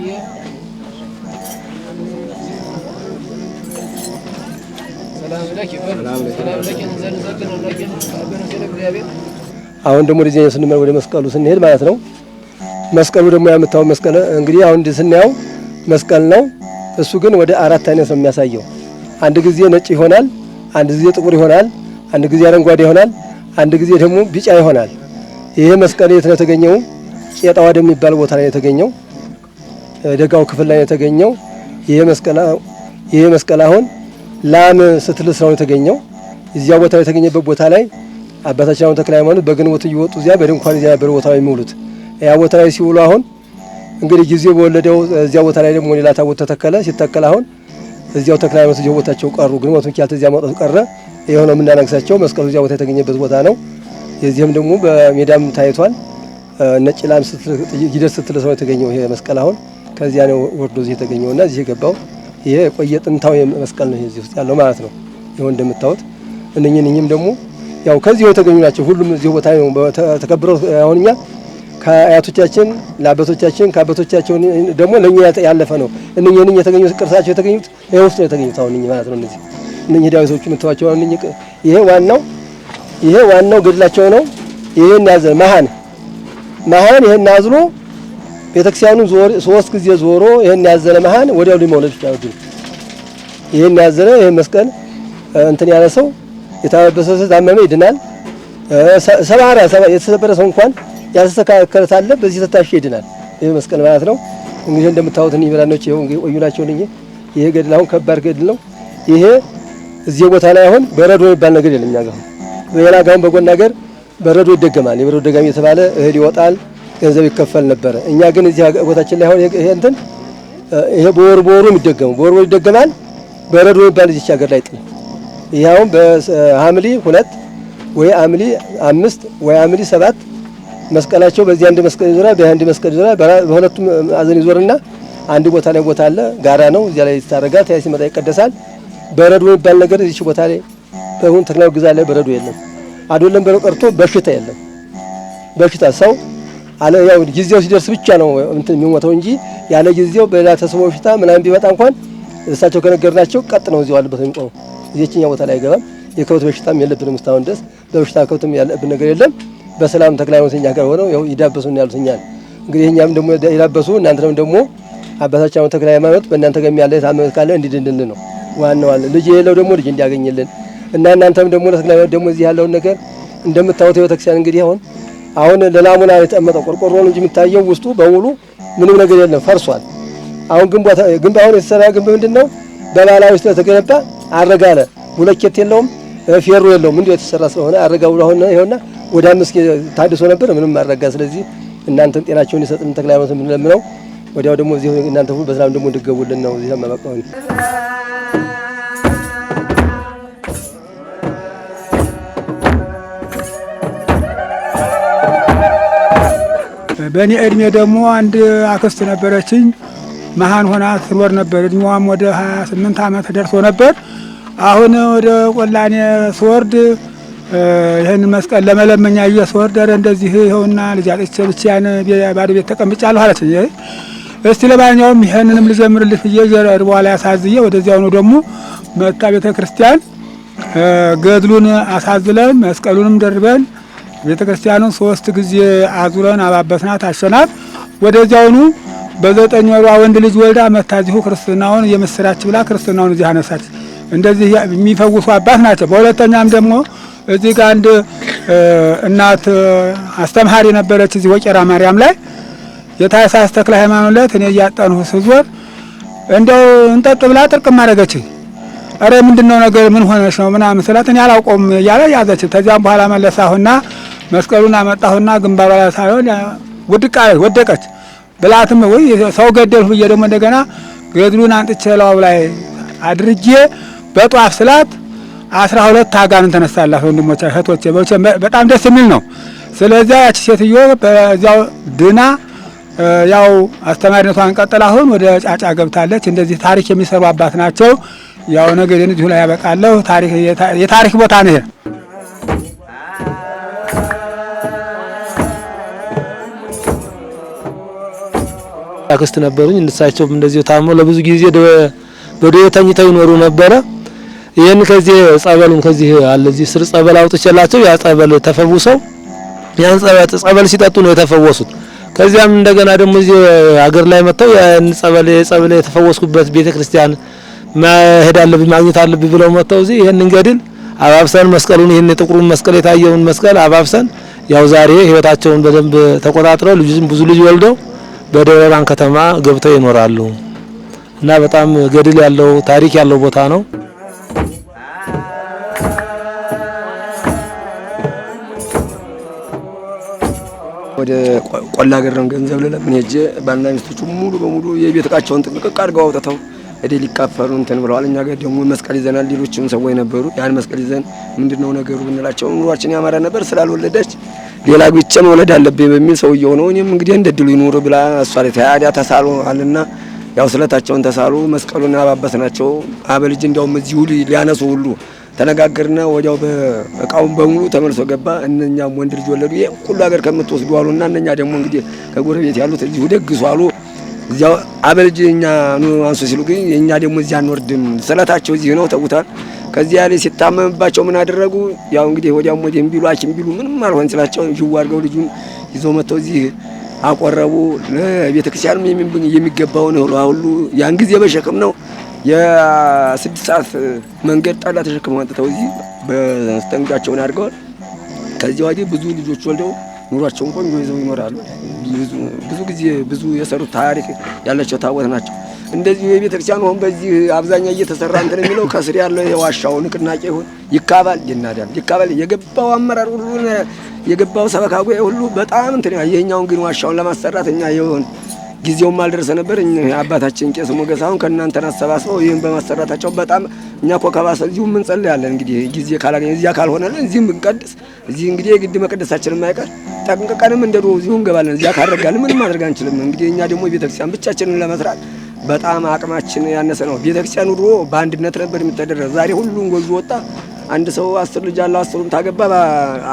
አሁን ደግሞ ወደዚህ ስንመር ወደ መስቀሉ ስንሄድ ማለት ነው። መስቀሉ ደግሞ ያመጣው መስቀል እንግዲህ አሁን ስናየው መስቀል ነው። እሱ ግን ወደ አራት አይነት ነው የሚያሳየው። አንድ ጊዜ ነጭ ይሆናል፣ አንድ ጊዜ ጥቁር ይሆናል፣ አንድ ጊዜ አረንጓዴ ይሆናል፣ አንድ ጊዜ ደግሞ ቢጫ ይሆናል። ይሄ መስቀል የት ነው የተገኘው? ቄጣ ወደሚባል ቦታ ላይ የተገኘው ደጋው ክፍል ላይ የተገኘው ይሄ መስቀል አሁን ላም ስትልስ ነው የተገኘው። እዚያ ቦታ የተገኘበት ቦታ ላይ አባታችን አሁን ተክለ ሃይማኖት በግንቦት እየወጡ እዚያ በድንኳን እዚያ ነበር ቦታው የሚውሉት። ያ ቦታ ላይ ሲውሉ አሁን እንግዲህ ጊዜው በወለደው እዚያ ቦታ ላይ ደግሞ ሌላ ታቦት ተተከለ። ሲተከለ አሁን እዚያው ተክለ ሃይማኖት እዚያው ቦታቸው ቀሩ። ግንቦት ምክንያት እዚያ መውጣቱ ቀረ። ይሄው ነው የምናነግሳቸው። መስቀሉ እዚያ ቦታ የተገኘበት ቦታ ነው። የዚህም ደግሞ በሜዳም ታይቷል። ነጭ ላም ስትልስ ስትልስ ነው የተገኘው ይሄ መስቀል አሁን ከዚያ ነው ወርዶ እዚህ የተገኘውና እዚህ የገባው ይሄ የቆየ ጥንታዊ መስቀል ነው እዚህ ውስጥ ያለው ማለት ነው። ይሄው እንደምታዩት እነኚህም ደግሞ ያው ከዚህ የተገኙ ናቸው። ሁሉም እዚህ ቦታ ነው ተከብረው አሁን እኛ ከአያቶቻችን ለአባቶቻችን ከአባቶቻቸው ደግሞ ለኛ ያለፈ ነው። እነኚህ የተገኙት ቅርሳቸው የተገኙት ይሄ ውስጥ ነው የተገኙት አሁን እነኚህ ማለት ነው። እነኚህ ዳዊቶቹ የምታዩቸው አሁን ይሄ ዋናው ገድላቸው ነው። ይሄን ያዘ መሃን ይሄን አዝሎ ቤተክርስቲያኑ ሶስት ጊዜ ዞሮ ይሄን ያዘለ መሃን ወዲያው ሊመውለድ ይችላል። ይሄን ያዘለ ይሄን መስቀል እንትን ያለ ሰው የታበሰ ሰው ታመመ ይድናል። ሰባራ የተሰበረ ሰው እንኳን ያስተካከለታለ በዚህ ተታሽ ይድናል። ይሄ መስቀል ማለት ነው። እንግዲህ እንደምታዩት እነዚህ ብራኖች ይሄው ቆዩናቸው ነኝ። ይሄ ገድል አሁን ከባድ ገድል ነው። ይሄ እዚህ ቦታ ላይ አሁን በረዶ የሚባል ነገር የለም። እኛ ጋር ሌላ ጋር በጎን ሀገር በረዶ ይደገማል። የበረዶ ደጋሚ የተባለ እህል ይወጣል፣ ገንዘብ ይከፈል ነበር። እኛ ግን እዚህ ቦታችን ላይ አሁን ይሄ እንትን ይሄ በወር ይደገማል። በረዶ የሚባል እዚህ ሀገር ላይ ጥል ይሄው በሐምሌ 2 ወይ ሐምሌ 5 ወይ ሐምሌ 7 መስቀላቸው በዚህ አንድ መስቀል ዙሪያ በአንድ መስቀል ዙሪያ በሁለቱም አዘን ይዞርና አንድ ቦታ ላይ ቦታ አለ ጋራ ነው። እዚያ ላይ ይታረጋል። ታይሲ መጣ ይቀደሳል። በረዶ የሚባል ነገር እዚህ ቦታ ላይ በሁን ተክለው ግዛ ላይ በረዶ የለም። አይደለም በረዶ ቀርቶ በሽታ የለም። በሽታ ሰው አለ ያው ጊዜው ሲደርስ ብቻ ነው እንትን የሚሞተው እንጂ ያለ ጊዜው በሌላ ተስቦ በሽታ ምናምን ቢመጣ እንኳን እሳቸው ከነገርናቸው ቀጥ ነው እዚያው አለበት የሚቆመው። እዚህኛው ቦታ ላይ አይገባም። የከብት በሽታም የለብንም እስካሁን ድረስ በበሽታ ከብትም ያለብን ነገር የለም። በሰላም ተክለ ሃይማኖተኛ ጋር ሆነው ያው ይዳበሱና ያሉትኛል። እንግዲህ እኛም ደግሞ ይዳበሱ እናንተም ደግሞ አባታችን ተክለ ሃይማኖት በእናንተ ጋር ያለ ታመመ ካለ እንዲድንልን ነው ዋናው አለ። ልጅ የሌለው ደግሞ ልጅ እንዲያገኝልን እና እናንተም ደግሞ ለተክለ ሃይማኖት ደግሞ እዚህ ያለውን ነገር እንደምታዩት ቤተክርስቲያን እንግዲህ አሁን ለላሙና የተቀመጠው ቆርቆሮ ነው እንጂ የሚታየው ውስጡ በሙሉ ምንም ነገር የለም፣ ፈርሷል። አሁን ግንብ አሁን የተሰራ ግንብ ምንድነው በባህላዊ ስለተገነባ አረጋለ ብሎኬት የለውም ፌሮ የለውም እንዴ የተሰራ ስለሆነ አረጋው አሁን ይሄውና ወደ 5 ታድሶ ነበር ምንም አረጋ። ስለዚህ እናንተን ጤናቸውን ይሰጥን ተክለ ሃይማኖት የምንለምነው ወዲያው ደግሞ እዚህ እናንተ ሁሉ በሰላም ደግሞ እንድገቡልን ነው እዚህ ተመቀቀውን በእኔ እድሜ ደግሞ አንድ አክስት ነበረችኝ መሃን ሆና ትኖር ነበር። እድሜዋም ወደ 28 ዓመት ደርሶ ነበር። አሁን ወደ ቆላኔ ስወርድ ይህን መስቀል ለመለመኛ ስወርድ እንደዚህ ይኸውና ልጅ አጥቼ ብቻዬን ባዶ ቤት ተቀምጫለሁ አለችኝ። እስቲ ለማንኛውም ይሄንንም ልጀምርልሽ ብዬ በኋላ ያሳዝዬ ወደዚያው ነው ደግሞ መጣ ቤተ ክርስቲያን ገድሉን አሳዝለን መስቀሉንም ደርበን ቤተ ክርስቲያኑን 3 ጊዜ አዙረን አባበስናት አሸናት። ወደዚያውኑ በ9 ወሯ ወንድ ልጅ ወልዳ መታዚሁ ክርስትናውን የምስራች ብላ ክርስትናውን እዚህ አነሳች። እንደዚህ የሚፈውሱ አባት ናቸው። በሁለተኛም ደግሞ እዚህ ጋር አንድ እናት አስተማሪ ነበረች እዚህ ወቄራ ማርያም ላይ የታኅሳስ ተክለ ሃይማኖት ዕለት እኔ እያጠንሁ ስዞር እንደው እንጠጥ ብላ ጥርቅም አደረገች። አረ ምንድነው ነገር ምን ሆነሽ ነው ምናምን ስላት እኔ አላውቀውም እያለ ያዘች። ከዚያም በኋላ መለሳሁና መስቀሉን አመጣሁና ግንባሯ ላይ ሳይሆን ወደቀች። ብላትም ወይ ሰው ገደልሁ ብዬ ደግሞ እንደገና ገድሉን አንጥቼ ላው ላይ አድርጌ በጧፍ ስላት 12 አጋንንት ተነሳላት። ወንድሞቼ እህቶቼ በጣም ደስ የሚል ነው። ስለዚህ ያቺ ሴትዮ በዚያው ድና ያው አስተማሪነቷን ቀጥላ አሁን ወደ ጫጫ ገብታለች። እንደዚህ ታሪክ የሚሰሩ አባት ናቸው። ያው ነገር እዚሁ ላይ ያበቃለሁ። ታሪክ የታሪክ ቦታ ነው ይሄ። አክስት ነበሩኝ። እሳቸውም እንደዚሁ ታመው ለብዙ ጊዜ በደዌ ተኝተው ይኖሩ ነበረ። ይሄን ከዚህ ጸበሉን ከዚህ አለ እዚህ ስር ጸበል አውጥቼላቸው ያ ጸበል ተፈውሰው ያን ጸበል ሲጠጡ ነው የተፈወሱት። ከዚያም እንደገና ደግሞ እዚህ ሀገር ላይ መጥተው ያን ጸበል የተፈወስኩበት ቤተክርስቲያን መሄድ አለብኝ ማግኘት አለብኝ ብለው መጥተው እዚህ ይሄን ገድል አባብሰን መስቀሉን ይሄን የጥቁሩን መስቀል የታየውን መስቀል አባብሰን ያው ዛሬ ህይወታቸውን በደንብ ተቆጣጥረው ብዙ ልጅ ወልደው በደብረ ብርሃን ከተማ ገብተው ይኖራሉ እና በጣም ገድል ያለው ታሪክ ያለው ቦታ ነው። ወደ ቆላ ገረን ገንዘብ ለምን ሄጄ ባልና ሚስቶቹ ሙሉ በሙሉ የቤት ዕቃቸውን ጥንቅቅ አድርገው አውጥተው እዴ ሊካፈሉ እንትን ብለዋል። እኛ ጋር ደግሞ መስቀል ይዘናል። ሌሎችም ሰዎች ነበሩ። ያን መስቀል ይዘን ምንድነው ነገሩ ብንላቸው ኑሯችን ያማረ ነበር ስላልወለደች ሌላ ግጭ መውለድ አለብኝ በሚል ሰውየው ነው እኔም እንግዲህ እንደድሉ ይኖር ብላ እሷ ላይ ታዲያ ተሳሉ አለና ያው ስለታቸውን ተሳሉ መስቀሉን አባበስናቸው። አበልጅ እንደውም እዚሁ ሊያነሱ ሁሉ ተነጋገርና ወዲያው በእቃውን በሙሉ ተመልሶ ገባ። እነኛም ወንድ ልጅ ወለዱ። ይሄ ሁሉ ሀገር ከምትወስዱ አሉና እነኛ ደግሞ እንግዲህ ከጎረቤት ያሉት እዚሁ ደግሱ አሉ። እዚያው አበልጅ እኛ ነው አንሱ ሲሉ ግን የኛ ደግሞ እዚያ አንወርድም ስለታቸው እዚህ ነው ተውታል። ከዚያ ላይ ሲታመምባቸው ምን አደረጉ? ያው እንግዲህ ወዲያም ወዲህም ቢሉ አኪም ቢሉ ምንም አልሆን ስላቸው ይው አድርገው ልጁን ይዘው መጥተው እዚህ አቆረቡ። ለቤተ ክርስቲያንም የሚገባውን ሁሉ ያን ጊዜ በሸክም ነው የ6 ሰዓት መንገድ ጠላ ተሸክመው አንጥተው እዚህ በስተንጋቸውን አድርገዋል። ከዚህ ወዲህ ብዙ ልጆች ወልደው ኑሯቸውን ቆንጆ ይዘው ይኖራሉ። ብዙ ጊዜ ብዙ የሰሩት ታሪክ ያላቸው ታቦት ናቸው። እንደዚህ የቤተ ክርስቲያኑ አሁን በዚህ አብዛኛው እየተሰራ እንትን የሚለው ከስር ያለው የዋሻው ንቅናቄ ይሁን ይካባል ይናዳል ይካባል የገባው አመራር ሁሉ የገባው ሰበካጉ ሁሉ በጣም እንትን ይሄኛውን ግን ዋሻውን ለማሰራት እኛ ይሁን ጊዜውም አልደረሰ ነበር። አባታችን ቄስ ሞገስ አሁን ከእናንተ አሰባስበው ይሄን በማሰራታቸው በጣም እኛ ኮከባሰ እዚሁ ምን ጸልያለን እንግዲህ ጊዜ ካላገኘ እዚያ ካልሆነልን እዚህም ብንቀድስ እዚህ እንግዲህ የግድ መቀደሳችንን ማይቀር ጠንቅቀንም እንደዶ እዚሁ እንገባለን። እዚያ ካረጋልን ምንም ማድረግ አንችልም። እንግዲህ እኛ ደግሞ ቤተክርስቲያን ብቻችንን ለመስራት በጣም አቅማችን ያነሰ ነው። ቤተክርስቲያኑ ድሮ በአንድነት ነበር የሚተዳደረው። ዛሬ ሁሉም ጎጆ ወጣ። አንድ ሰው 10 ልጅ አለው 10ም ታገባ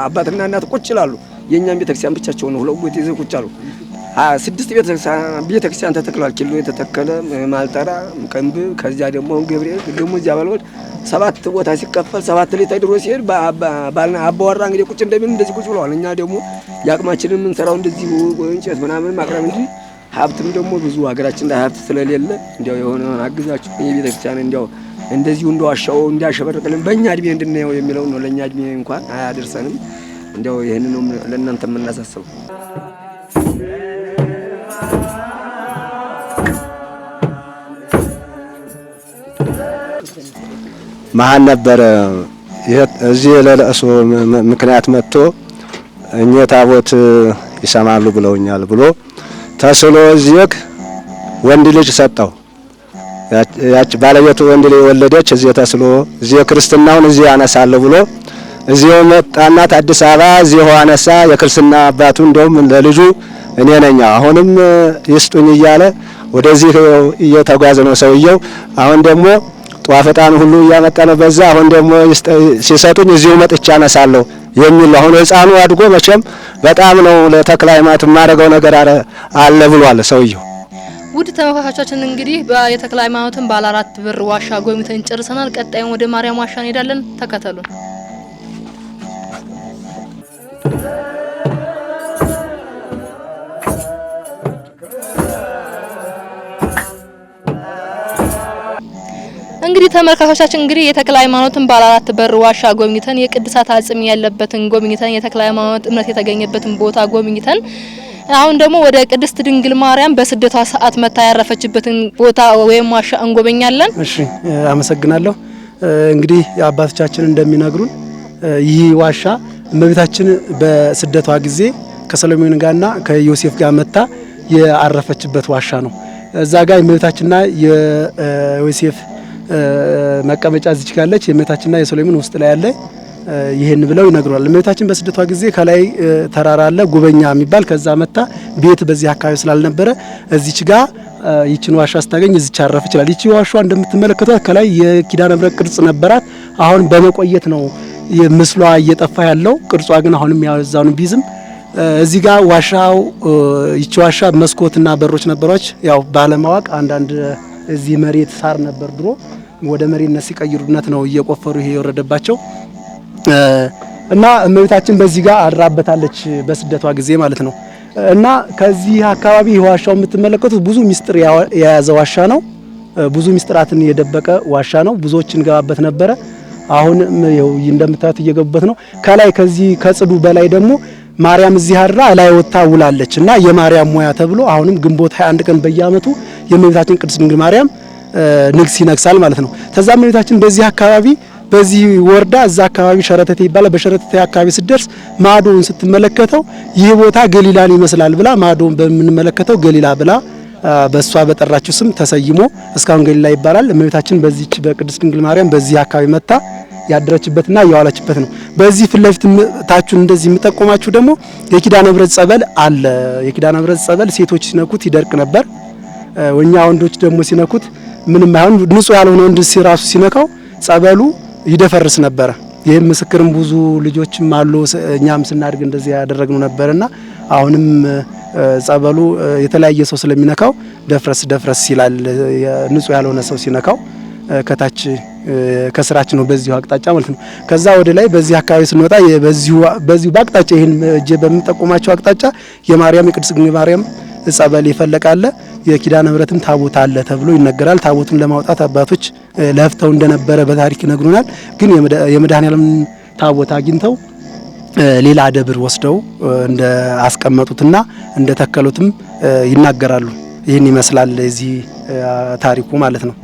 አባትና እናት ቁጭ ይላሉ። የኛም ቤተክርስቲያን ብቻቸው ነው ሁለት ጎጆ ይዘው ቁጭ አሉ። 6 ቤተክርስቲያን ተተክሏል። ኪሎ የተተከለ ማልጠራ ቀንብ ከዚያ ደግሞ ገብርኤል ደግሞ እዚያ ባልወድ 7 ቦታ ሲከፈል 7 ላይ ተድሮ ሲሄድ ባልና አባወራ እንግዲህ ቁጭ እንደምን እንደዚህ ቁጭ ብለዋል። እኛ ደግሞ ያቅማችንን ምን ሰራው እንደዚህ እንጨት ምናምን ማቅረብ እንጂ ሀብትም ደግሞ ብዙ ሀገራችን ላይ ሀብት ስለሌለ እንዲያው የሆነ አግዛችሁ የቤተክርስቲያን እንዲያው እንደዚሁ እንደዋሻው እንዲያሸበርቅልን በእኛ እድሜ እንድናየው የሚለው ነው። ለእኛ እድሜ እንኳን አያደርሰንም። እንዲያው ይሄን ነው ለእናንተ የምናሳስበው። መሀል ነበረ እዚህ ለለእሱ ምክንያት መጥቶ እኛ ታቦት ይሰማሉ ብለውኛል ብሎ ተስሎ እዚህ ወንድ ልጅ ሰጠው። ያች ባለቤቱ ወንድ ልጅ ወለደች። እዚህ ተስሎ እዚህ ክርስትናውን እዚህ ያነሳለሁ ብሎ እዚሁ መጣና አዲስ አበባ እዚሁ አነሳ። የክርስትና አባቱ እንደውም ለልጁ እኔ ነኝ አሁንም ይስጡኝ እያለ ወደዚህ እየተጓዘ ነው ሰውየው። አሁን ደግሞ ጧፍ ዕጣን ሁሉ እያመጣ ነው በዛ። አሁን ደግሞ ሲሰጡኝ እዚሁ መጥቻ አነሳለሁ የሚል አሁን ህፃኑ አድጎ መቼም በጣም ነው ለተክለ ሃይማኖት የማደርገው ነገር አለ ብሏል ሰውየው። ውድ ተመልካቾቻችን እንግዲህ የተክለ ሃይማኖትን ባለ 4 ብር ዋሻ ጎብኝተን ጨርሰናል። ቀጣዩን ወደ ማርያም ዋሻ እንሄዳለን። ተከተሉን። እንግዲህ ተመልካቾቻችን እንግዲህ የተክለ ሃይማኖትን ባለ 4 በር ዋሻ ጎብኝተን የቅድሳት አጽም ያለበትን ጎብኝተን የተክለ ሃይማኖት እምነት የተገኘበትን ቦታ ጎብኝተን አሁን ደግሞ ወደ ቅድስት ድንግል ማርያም በስደቷ ሰዓት መታ ያረፈችበትን ቦታ ወይም ዋሻ እንጎበኛለን። እሺ አመሰግናለሁ። እንግዲህ አባቶቻችን እንደሚነግሩን ይህ ዋሻ እመቤታችን በስደቷ ጊዜ ከሰሎሞን ጋርና ከዮሴፍ ጋር መታ ያረፈችበት ዋሻ ነው። እዛ ጋር እመቤታችንና የዮሴፍ መቀመጫ እዚች ጋለች። የእመቤታችንና የሰሎሞን ውስጥ ላይ ያለ ይሄን ብለው ይነግሯል። እመቤታችን በስደቷ ጊዜ ከላይ ተራራ አለ ጉበኛ የሚባል ከዛ መታ ቤት በዚህ አካባቢ ስላልነበረ እዚች ጋር ይችን ዋሻ ስታገኝ እዚች አረፍ ይችላል። ይቺ ዋሻ እንደምትመለከቷት ከላይ የኪዳነ ምሕረት ቅርጽ ነበራት። አሁን በመቆየት ነው ምስሏ እየጠፋ ያለው። ቅርጿ ግን አሁንም ያዛውን ቢዝም እዚህ ጋር ዋሻው ይቺ ዋሻ መስኮትና በሮች ነበሯች። ያው ባለማወቅ አንዳንድ እዚህ መሬት ሳር ነበር ድሮ ወደ መሬትነት ሲቀይሩነት ነው እየቆፈሩ ይሄ የወረደባቸው እና እመቤታችን በዚህ ጋር አድራበታለች በስደቷ ጊዜ ማለት ነው። እና ከዚህ አካባቢ ዋሻው የምትመለከቱት ብዙ ሚስጥር የያዘ ዋሻ ነው። ብዙ ሚስጥራትን የደበቀ ዋሻ ነው። ብዙዎች እንገባበት ነበረ። አሁን እንደምታዩት እየገቡበት ነው። ከላይ ከዚህ ከጽዱ በላይ ደግሞ ማርያም እዚህ አድራ ላይ ወጣ ውላለች እና የማርያም ሙያ ተብሎ አሁንም ግንቦት 21 ቀን በየአመቱ የእመቤታችን ቅድስት ድንግል ማርያም ንግስ ይነግሳል ማለት ነው። ተዛ እመቤታችን በዚህ አካባቢ በዚህ ወርዳ እዛ አካባቢ ሸረተቴ ይባላል። በሸረተቴ አካባቢ ስትደርስ ማዶን ስትመለከተው ይህ ቦታ ገሊላን ይመስላል ብላ ማዶን በምንመለከተው ገሊላ ብላ በሷ በጠራችው ስም ተሰይሞ እስካሁን ገሊላ ይባላል። እመቤታችን በዚህች በቅድስት ድንግል ማርያም በዚህ አካባቢ መታ ያደረችበትና ያዋለችበት ነው። በዚህ ፊት ለፊት ታቹን እንደዚህ የምጠቆማችሁ ደግሞ የኪዳነ ምሕረት ጸበል አለ። የኪዳነ ምሕረት ጸበል ሴቶች ሲነኩት ይደርቅ ነበር። ወኛ ወንዶች ደግሞ ሲነኩት ምንም አይሆን ንጹህ ያልሆነ ወንድ ራሱ ሲነካው ጸበሉ ይደፈርስ ነበር። ይሄም ምስክርም ብዙ ልጆችም አሉ። እኛም ስናድግ እንደዚህ ያደረግነው ነበርና አሁንም ጸበሉ የተለያየ ሰው ስለሚነካው ደፍረስ ይላል። ንጹህ ያልሆነ ሰው ሲነካው ከታች ከስራችን ነው በዚሁ አቅጣጫ ማለት ነው። ከዛ ወደ ላይ በዚህ አካባቢ ስንወጣ በዚሁ በአቅጣጫ ይሄን እጄ በምጠቁማቸው አቅጣጫ የማርያም የቅድስት ድንግል ማርያም ጸበል ይፈልቃል። የኪዳነ ምሕረትም ታቦት አለ ተብሎ ይነገራል። ታቦቱን ለማውጣት አባቶች ለፍተው እንደነበረ በታሪክ ይነግሩናል። ግን የመድኃኔዓለም ታቦት አግኝተው ሌላ ደብር ወስደው እንደ አስቀመጡትና እንደ ተከሉትም ይናገራሉ። ይህን ይመስላል እዚህ ታሪኩ ማለት ነው።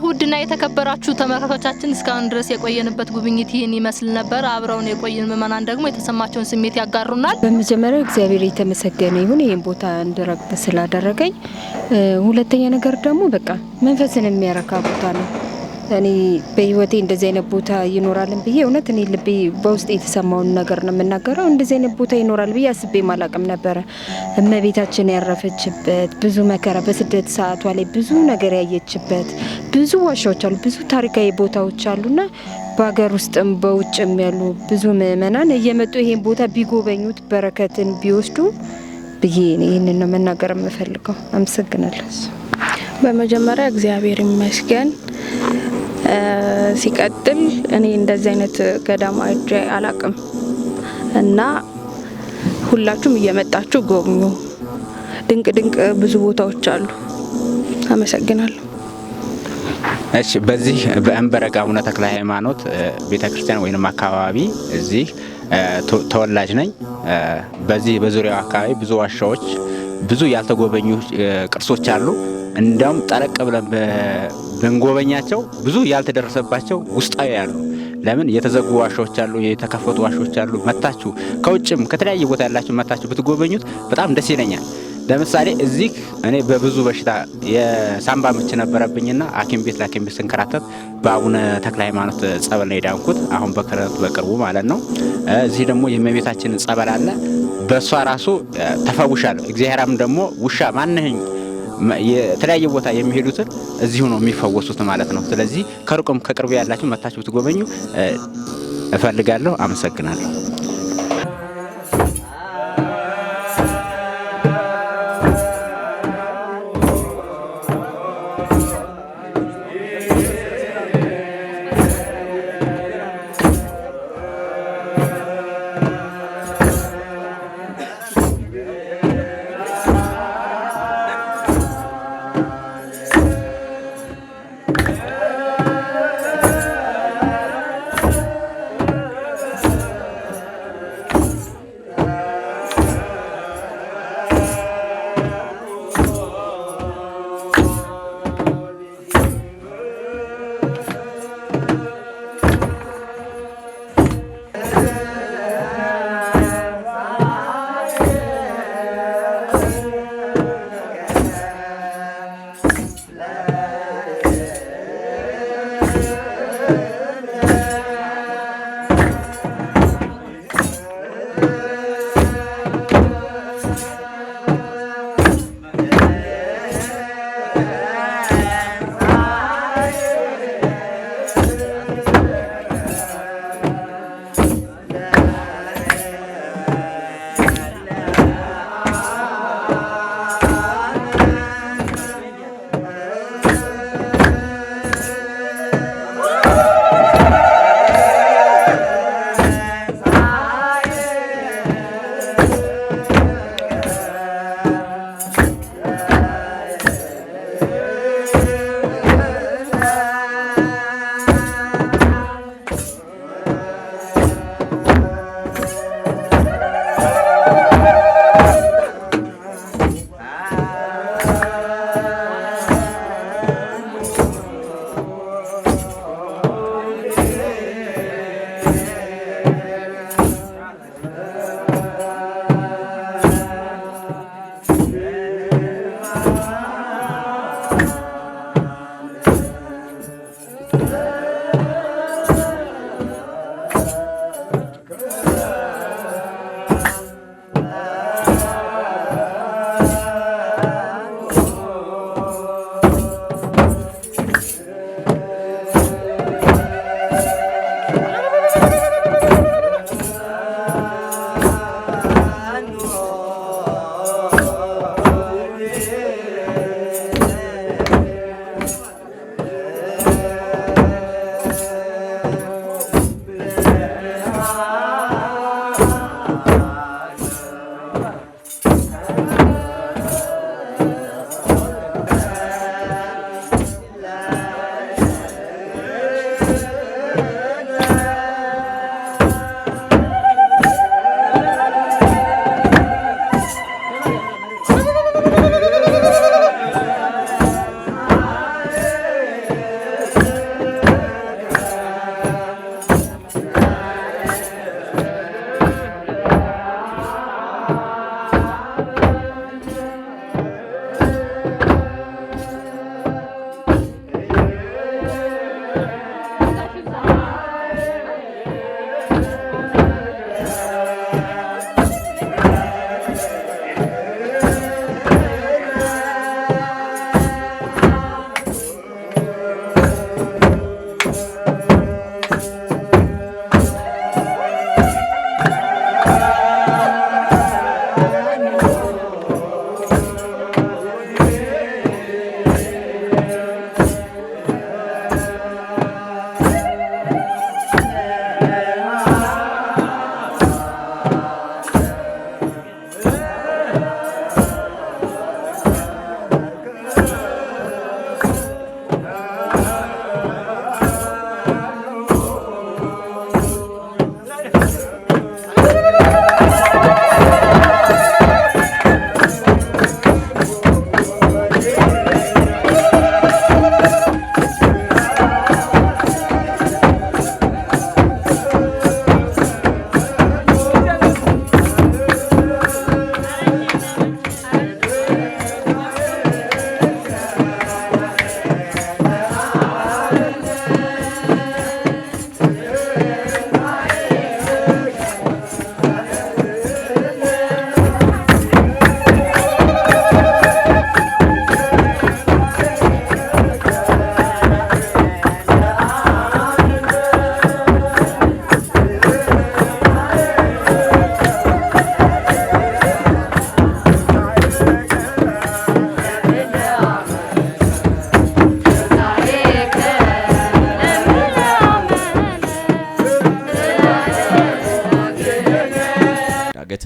ውድና የተከበራችሁ ተመልካቾቻችን እስካሁን ድረስ የቆየንበት ጉብኝት ይህን ይመስል ነበር። አብረውን የቆየን ምእመናን ደግሞ የተሰማቸውን ስሜት ያጋሩናል። በመጀመሪያ እግዚአብሔር የተመሰገነ ይሁን ይህን ቦታ እንድረግጥ ስላደረገኝ። ሁለተኛ ነገር ደግሞ በቃ መንፈስን የሚያረካ ቦታ ነው። እኔ በህይወቴ እንደዚህ አይነት ቦታ ይኖራልን ብዬ እውነት እኔ ልቤ በውስጥ የተሰማውን ነገር ነው የምናገረው። እንደዚህ አይነት ቦታ ይኖራል ብዬ አስቤ ማላቅም ነበረ። እመቤታችን ያረፈችበት ብዙ መከራ በስደት ሰዓቷ ላይ ብዙ ነገር ያየችበት ብዙ ዋሻዎች አሉ፣ ብዙ ታሪካዊ ቦታዎች አሉና በሀገር ውስጥም በውጭም ያሉ ብዙ ምእመናን እየመጡ ይሄን ቦታ ቢጎበኙት በረከትን ቢወስዱ ብዬ ይህንን ነው መናገር የምፈልገው። አመሰግናለሁ። በመጀመሪያ እግዚአብሔር ይመስገን ሲቀጥል እኔ እንደዚህ አይነት ገዳም አይቼ አላቅም እና ሁላችሁም እየመጣችሁ ጎብኙ። ድንቅ ብዙ ቦታዎች አሉ። አመሰግናለሁ። እሺ በዚህ በእንበረጋ አቡነ ተክለ ሃይማኖት ቤተክርስቲያን ወይንም አካባቢ እዚህ ተወላጅ ነኝ። በዚህ በዙሪያው አካባቢ ብዙ ዋሻዎች ብዙ ያልተጎበኙ ቅርሶች አሉ። እንደውም ጠለቅ ብለን ብንጎበኛቸው ብዙ ያልተደረሰባቸው ውስጣዊ ያሉ ለምን የተዘጉ ዋሻዎች አሉ፣ የተከፈቱ ዋሻዎች አሉ። መታችሁ ከውጭም ከተለያየ ቦታ ያላችሁ መታችሁ ብትጎበኙት በጣም ደስ ይለኛል። ለምሳሌ እዚህ እኔ በብዙ በሽታ የሳምባ ምች ነበረብኝና ሐኪም ቤት ስንከራተት በአቡነ ተክለ ሃይማኖት ጸበል ነው የዳንኩት። አሁን በቅርቡ ማለት ነው። እዚህ ደግሞ የእመቤታችን ጸበል አለ። በሷ ራሱ ተፈውሻለሁ። እግዚአብሔርም ደግሞ ውሻ ማንህኝ የተለያየ ቦታ የሚሄዱትን እዚሁ ነው የሚፈወሱት ማለት ነው። ስለዚህ ከሩቅም ከቅርብ ያላችሁ መታችሁ ብትጎበኙ እፈልጋለሁ። አመሰግናለሁ።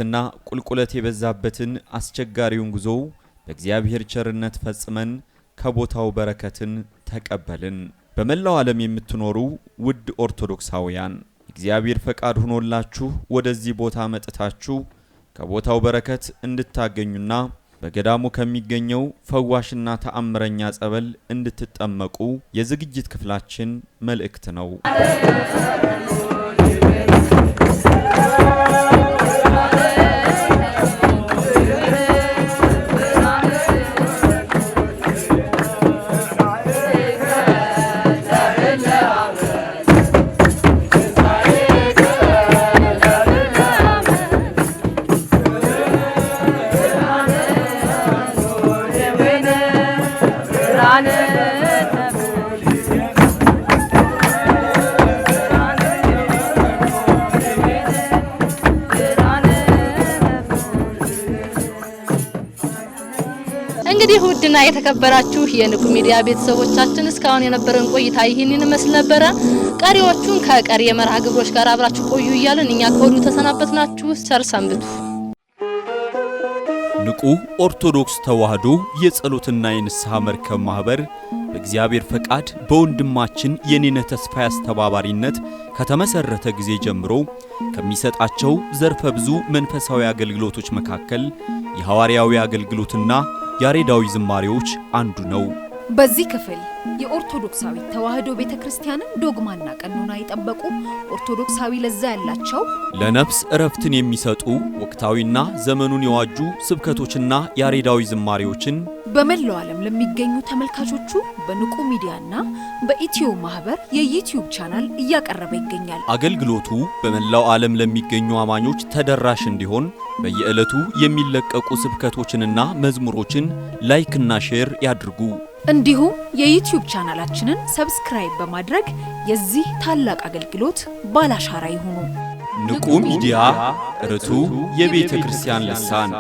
ዳገትና ቁልቁለት የበዛበትን አስቸጋሪውን ጉዞ በእግዚአብሔር ቸርነት ፈጽመን ከቦታው በረከትን ተቀበልን። በመላው ዓለም የምትኖሩ ውድ ኦርቶዶክሳውያን እግዚአብሔር ፈቃድ ሆኖላችሁ ወደዚህ ቦታ መጥታችሁ ከቦታው በረከት እንድታገኙና በገዳሙ ከሚገኘው ፈዋሽና ተአምረኛ ጸበል እንድትጠመቁ የዝግጅት ክፍላችን መልእክት ነው። እንግዲህ ውድና የተከበራችሁ የንቁ ሚዲያ ቤተሰቦቻችን እስካሁን የነበረን ቆይታ ይህንን ይመስል ነበር። ቀሪዎቹን ከቀሪ የመርሃ ግብሮች ጋር አብራችሁ ቆዩ እያልን እኛ ከወዲሁ ተሰናበትናችሁ። ቸር ሰንብቱ። ንቁ ኦርቶዶክስ ተዋህዶ የጸሎትና የንስሐ መርከብ ማህበር በእግዚአብሔር ፈቃድ በወንድማችን የኔነ ተስፋዬ አስተባባሪነት ከተመሰረተ ጊዜ ጀምሮ ከሚሰጣቸው ዘርፈ ብዙ መንፈሳዊ አገልግሎቶች መካከል የሐዋርያዊ አገልግሎትና ያሬዳዊ ዝማሬዎች አንዱ ነው። በዚህ ክፍል የኦርቶዶክሳዊ ተዋህዶ ቤተክርስቲያንን ዶግማና ቀኖና የጠበቁ ኦርቶዶክሳዊ ለዛ ያላቸው ለነፍስ እረፍትን የሚሰጡ ወቅታዊና ዘመኑን የዋጁ ስብከቶችና ያሬዳዊ ዝማሬዎችን በመላው ዓለም ለሚገኙ ተመልካቾቹ በንቁ ሚዲያና በኢትዮ ማህበር የዩቲዩብ ቻናል እያቀረበ ይገኛል። አገልግሎቱ በመላው ዓለም ለሚገኙ አማኞች ተደራሽ እንዲሆን በየዕለቱ የሚለቀቁ ስብከቶችንና መዝሙሮችን ላይክና ሼር ያድርጉ። እንዲሁም የዩቲዩብ ቻናላችንን ሰብስክራይብ በማድረግ የዚህ ታላቅ አገልግሎት ባላሻራ ይሁኑ። ንቁ ሚዲያ ርቱ የቤተ ክርስቲያን ልሳን